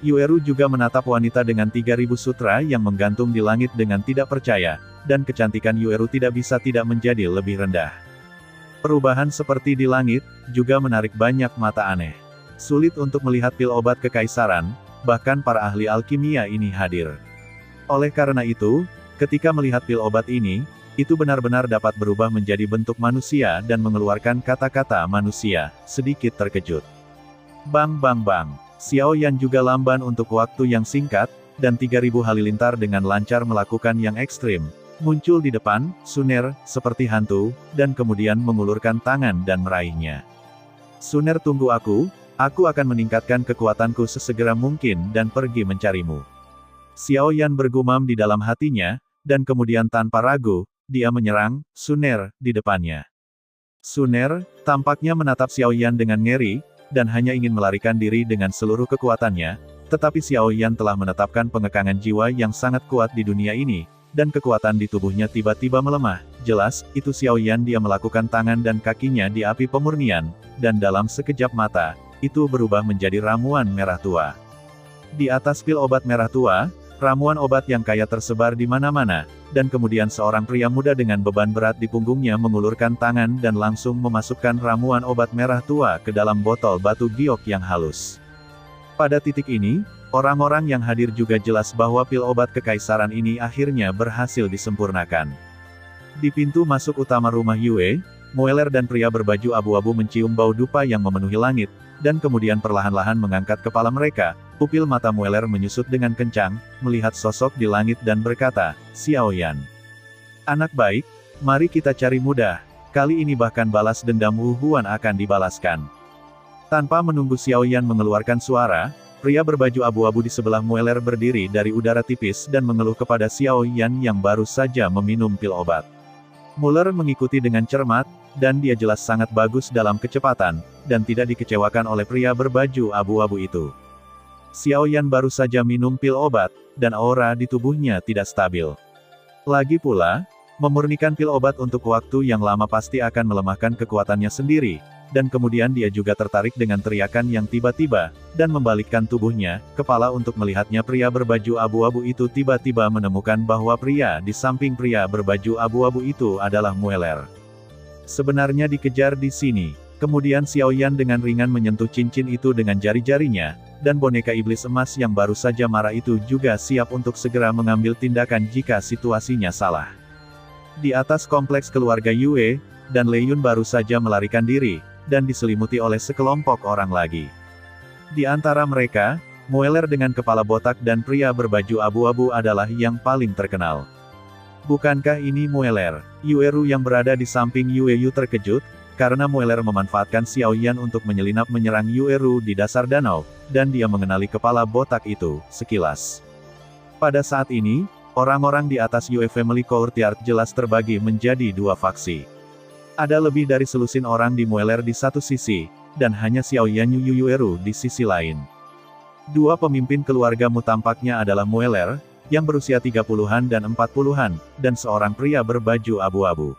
Yueru juga menatap wanita dengan 3000 sutra yang menggantung di langit dengan tidak percaya, dan kecantikan Yueru tidak bisa tidak menjadi lebih rendah. Perubahan seperti di langit, juga menarik banyak mata aneh. Sulit untuk melihat pil obat kekaisaran, bahkan para ahli alkimia ini hadir. Oleh karena itu, ketika melihat pil obat ini, itu benar-benar dapat berubah menjadi bentuk manusia dan mengeluarkan kata-kata manusia, sedikit terkejut. Bang bang bang, Xiao Yan juga lamban untuk waktu yang singkat, dan 3000 halilintar dengan lancar melakukan yang ekstrim, muncul di depan, Suner, seperti hantu, dan kemudian mengulurkan tangan dan meraihnya. Suner, tunggu aku akan meningkatkan kekuatanku sesegera mungkin dan pergi mencarimu. Xiao Yan bergumam di dalam hatinya, dan kemudian tanpa ragu, dia menyerang Suner di depannya. Suner tampaknya menatap Xiao Yan dengan ngeri, dan hanya ingin melarikan diri dengan seluruh kekuatannya, tetapi Xiao Yan telah menetapkan pengekangan jiwa yang sangat kuat di dunia ini, dan kekuatan di tubuhnya tiba-tiba melemah. Jelas, itu Xiao Yan. Dia melakukan tangan dan kakinya di api pemurnian, dan dalam sekejap mata, itu berubah menjadi ramuan merah tua. Di atas pil obat merah tua, ramuan obat yang kaya tersebar di mana-mana, dan kemudian seorang pria muda dengan beban berat di punggungnya mengulurkan tangan dan langsung memasukkan ramuan obat merah tua ke dalam botol batu giok yang halus. Pada titik ini, orang-orang yang hadir juga jelas bahwa pil obat kekaisaran ini akhirnya berhasil disempurnakan. Di pintu masuk utama rumah Yue, Mueller dan pria berbaju abu-abu mencium bau dupa yang memenuhi langit, dan kemudian perlahan-lahan mengangkat kepala mereka. Pupil mata Mueller menyusut dengan kencang, melihat sosok di langit dan berkata, Xiao Yan. Anak baik, mari kita cari mudah, kali ini bahkan balas dendam Wu Huan akan dibalaskan. Tanpa menunggu Xiao Yan mengeluarkan suara, pria berbaju abu-abu di sebelah Mueller berdiri dari udara tipis dan mengeluh kepada Xiao Yan yang baru saja meminum pil obat. Mueller mengikuti dengan cermat, dan dia jelas sangat bagus dalam kecepatan, dan tidak dikecewakan oleh pria berbaju abu-abu itu. Xiao Yan baru saja minum pil obat, dan aura di tubuhnya tidak stabil. Lagi pula, memurnikan pil obat untuk waktu yang lama pasti akan melemahkan kekuatannya sendiri, dan kemudian dia juga tertarik dengan teriakan yang tiba-tiba, dan membalikkan tubuhnya, kepala untuk melihatnya. Pria berbaju abu-abu itu tiba-tiba menemukan bahwa pria di samping pria berbaju abu-abu itu adalah Mueller. Sebenarnya dikejar di sini. Kemudian Xiao Yan dengan ringan menyentuh cincin itu dengan jari-jarinya, dan boneka iblis emas yang baru saja marah itu juga siap untuk segera mengambil tindakan jika situasinya salah. Di atas kompleks keluarga Yue, dan Lei Yun baru saja melarikan diri, dan diselimuti oleh sekelompok orang lagi. Di antara mereka, Mueller dengan kepala botak dan pria berbaju abu-abu adalah yang paling terkenal. Bukankah ini Mueller? Yueru yang berada di samping Yueyu terkejut, karena Mueller memanfaatkan Xiao Yan untuk menyelinap menyerang Yueru di dasar danau, dan dia mengenali kepala botak itu, sekilas. Pada saat ini, orang-orang di atas Yue Family Courtyard jelas terbagi menjadi dua faksi. Ada lebih dari selusin orang di Mueller di satu sisi, dan hanya Xiao Yan Yueru di sisi lain. Dua pemimpin keluargamu tampaknya adalah Mueller, yang berusia 30-an dan 40-an, dan seorang pria berbaju abu-abu.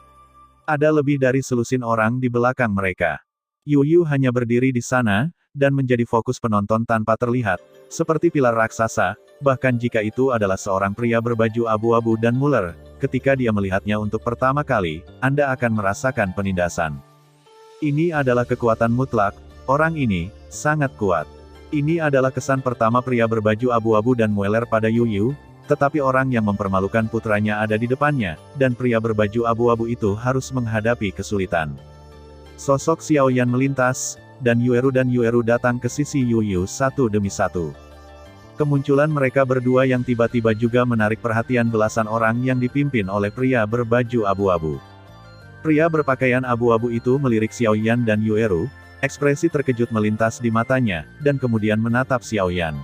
Ada lebih dari selusin orang di belakang mereka. Yu hanya berdiri di sana, dan menjadi fokus penonton tanpa terlihat, seperti pilar raksasa, bahkan jika itu adalah seorang pria berbaju abu-abu dan Mueller, ketika dia melihatnya untuk pertama kali, Anda akan merasakan penindasan. Ini adalah kekuatan mutlak, orang ini, sangat kuat. Ini adalah kesan pertama pria berbaju abu-abu dan Mueller pada Yu, tetapi orang yang mempermalukan putranya ada di depannya, dan pria berbaju abu-abu itu harus menghadapi kesulitan. Sosok Xiao Yan melintas, dan Yueru datang ke sisi Yu satu demi satu. Kemunculan mereka berdua yang tiba-tiba juga menarik perhatian belasan orang yang dipimpin oleh pria berbaju abu-abu. Pria berpakaian abu-abu itu melirik Xiao Yan dan Yueru, ekspresi terkejut melintas di matanya, dan kemudian menatap Xiao Yan.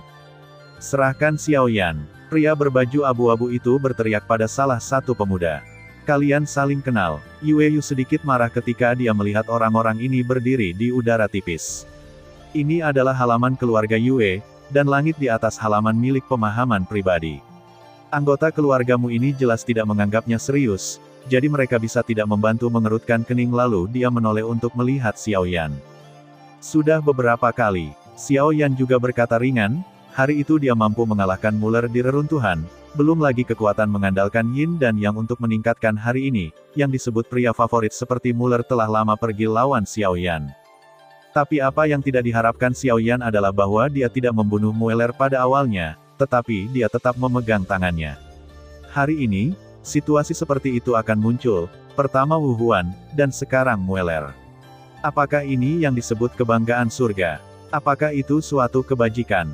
Serahkan Xiao Yan. Pria berbaju abu-abu itu berteriak pada salah satu pemuda. Kalian saling kenal. Yueyu sedikit marah ketika dia melihat orang-orang ini berdiri di udara tipis. Ini adalah halaman keluarga Yue, dan langit di atas halaman milik pemahaman pribadi. Anggota keluargamu ini jelas tidak menganggapnya serius, jadi mereka bisa tidak membantu mengerutkan kening lalu dia menoleh untuk melihat Xiao Yan. Sudah beberapa kali, Xiao Yan juga berkata ringan, hari itu dia mampu mengalahkan Muller di reruntuhan, belum lagi kekuatan mengandalkan Yin dan Yang untuk meningkatkan hari ini, yang disebut pria favorit seperti Muller telah lama pergi lawan Xiao Yan. Tapi apa yang tidak diharapkan Xiao Yan adalah bahwa dia tidak membunuh Mueller pada awalnya, tetapi dia tetap memegang tangannya. Hari ini, situasi seperti itu akan muncul, pertama Wu Huan, dan sekarang Mueller. Apakah ini yang disebut kebanggaan surga? Apakah itu suatu kebajikan?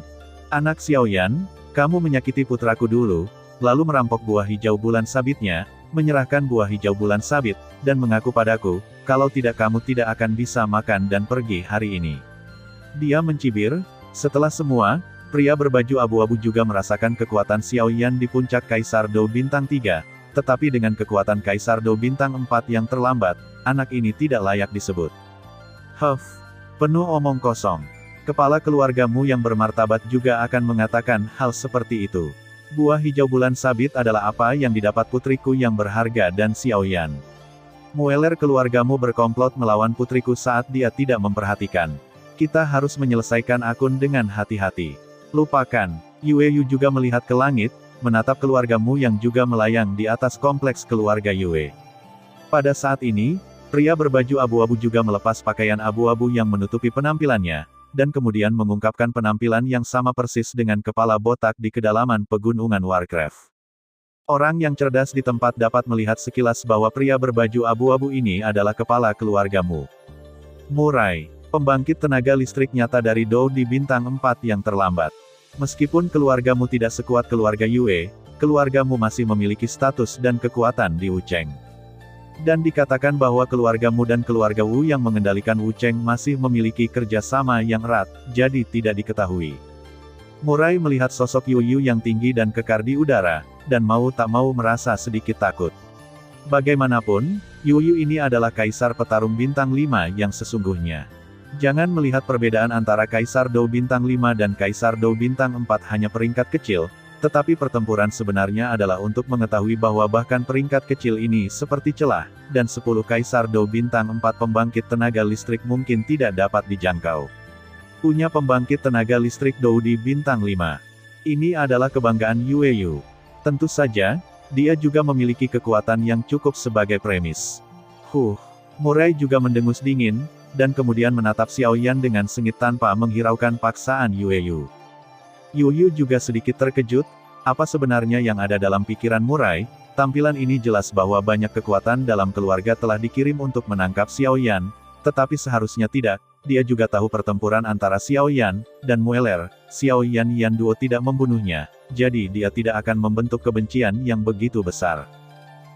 Anak Xiao Yan, kamu menyakiti putraku dulu, lalu merampok buah hijau bulan sabitnya, menyerahkan buah hijau bulan sabit, dan mengaku padaku, kalau tidak kamu tidak akan bisa makan dan pergi hari ini. Dia mencibir, setelah semua, pria berbaju abu-abu juga merasakan kekuatan Xiao Yan di puncak Kaisar Dou Bintang 3, tetapi dengan kekuatan Kaisar Dou Bintang 4 yang terlambat, anak ini tidak layak disebut. Penuh omong kosong. Kepala keluargamu yang bermartabat juga akan mengatakan hal seperti itu. Buah hijau bulan sabit adalah apa yang didapat putriku yang berharga dan Xiao Yan. Mueller keluargamu berkomplot melawan putriku saat dia tidak memperhatikan. Kita harus menyelesaikan akun dengan hati-hati. Lupakan. Yue Yu juga melihat ke langit, menatap keluargamu yang juga melayang di atas kompleks keluarga Yue. Pada saat ini, pria berbaju abu-abu juga melepas pakaian abu-abu yang menutupi penampilannya, dan kemudian mengungkapkan penampilan yang sama persis dengan kepala botak di kedalaman pegunungan Warcraft. Orang yang cerdas di tempat dapat melihat sekilas bahwa pria berbaju abu-abu ini adalah kepala keluargamu. Murai, pembangkit tenaga listrik nyata dari Dou di bintang 4 yang terlambat. Meskipun keluargamu tidak sekuat keluarga Yue, keluargamu masih memiliki status dan kekuatan di Wucheng. Dan dikatakan bahwa keluargamu dan keluarga Wu yang mengendalikan Wucheng masih memiliki kerjasama yang erat, jadi tidak diketahui. Murai melihat sosok Yu Yu yang tinggi dan kekar di udara, dan mau tak mau merasa sedikit takut. Bagaimanapun, Yu Yu ini adalah Kaisar Petarung Bintang 5 yang sesungguhnya. Jangan melihat perbedaan antara Kaisar Dou Bintang 5 dan Kaisar Dou Bintang 4 hanya peringkat kecil, tetapi pertempuran sebenarnya adalah untuk mengetahui bahwa bahkan peringkat kecil ini seperti celah, dan 10 Kaisar Dou Bintang 4 pembangkit tenaga listrik mungkin tidak dapat dijangkau. Punya pembangkit tenaga listrik Dou di bintang 5. Ini adalah kebanggaan Yue Yu. Tentu saja, dia juga memiliki kekuatan yang cukup sebagai premis. Murai juga mendengus dingin, dan kemudian menatap Xiao Yan dengan sengit tanpa menghiraukan paksaan Yue Yu. Yu Yu juga sedikit terkejut, apa sebenarnya yang ada dalam pikiran Murai? Tampilan ini jelas bahwa banyak kekuatan dalam keluarga telah dikirim untuk menangkap Xiao Yan, tetapi seharusnya tidak. Dia juga tahu pertempuran antara Xiao Yan dan Mueller. Xiao Yan duo tidak membunuhnya, jadi dia tidak akan membentuk kebencian yang begitu besar.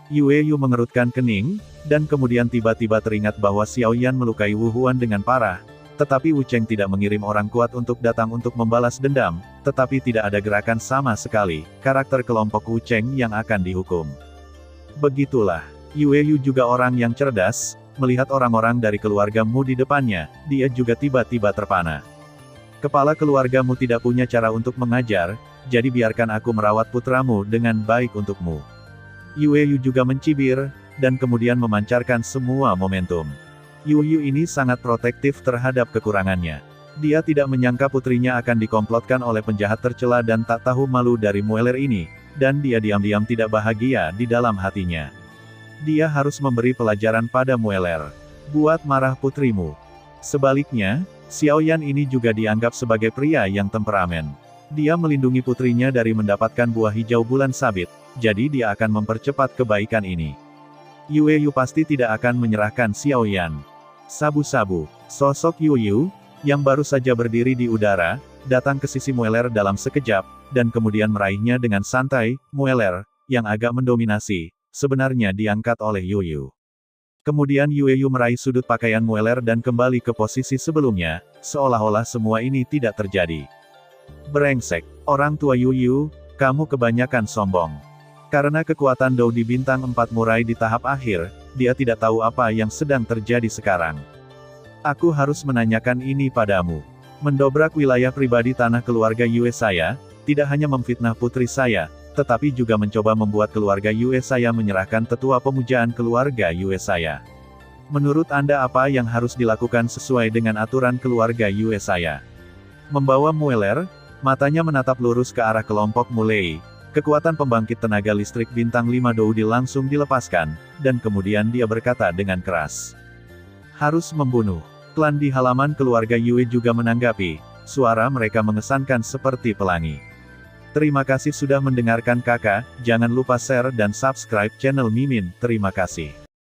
Yue Yu mengerutkan kening, dan kemudian tiba-tiba teringat bahwa Xiao Yan melukai Wu Huan dengan parah, tetapi Wu Cheng tidak mengirim orang kuat untuk datang untuk membalas dendam, tetapi tidak ada gerakan sama sekali, karakter kelompok Wu Cheng yang akan dihukum. Begitulah, Yue Yu juga orang yang cerdas. Melihat orang-orang dari keluargamu di depannya, dia juga tiba-tiba terpana. Kepala keluargamu tidak punya cara untuk mengajar, jadi biarkan aku merawat putramu dengan baik untukmu. Yue Yu juga mencibir, dan kemudian memancarkan semua momentum. Yu Yu ini sangat protektif terhadap kekurangannya. Dia tidak menyangka putrinya akan dikomplotkan oleh penjahat tercela dan tak tahu malu dari Mueller ini, dan dia diam-diam tidak bahagia di dalam hatinya. Dia harus memberi pelajaran pada Mueller. Buat marah putrimu. Sebaliknya, Xiao Yan ini juga dianggap sebagai pria yang temperamen. Dia melindungi putrinya dari mendapatkan buah hijau bulan sabit, jadi dia akan mempercepat kebaikan ini. Yue Yu pasti tidak akan menyerahkan Xiao Yan. Sabu-sabu, sosok Yu Yu, yang baru saja berdiri di udara, datang ke sisi Mueller dalam sekejap, dan kemudian meraihnya dengan santai. Mueller, yang agak mendominasi, sebenarnya diangkat oleh Yu Yu. Kemudian Yue Yu meraih sudut pakaian Mueller dan kembali ke posisi sebelumnya, seolah-olah semua ini tidak terjadi. Brengsek, orang tua Yu Yu, kamu kebanyakan sombong. Karena kekuatan Dou di bintang 4 Murai di tahap akhir, dia tidak tahu apa yang sedang terjadi sekarang. Aku harus menanyakan ini padamu. Mendobrak wilayah pribadi tanah keluarga Yue saya, tidak hanya memfitnah putri saya, tetapi juga mencoba membuat keluarga Yue saya menyerahkan tetua pemujaan keluarga Yue saya. Menurut Anda apa yang harus dilakukan sesuai dengan aturan keluarga Yue saya? Membawa Mueller, matanya menatap lurus ke arah kelompok Mulei. Kekuatan pembangkit tenaga listrik bintang 5 Doudi langsung dilepaskan, dan kemudian dia berkata dengan keras. Harus membunuh. Klan di halaman keluarga Yue juga menanggapi, suara mereka mengesankan seperti pelangi. Terima kasih sudah mendengarkan kakak, jangan lupa share dan subscribe channel Mimin, terima kasih.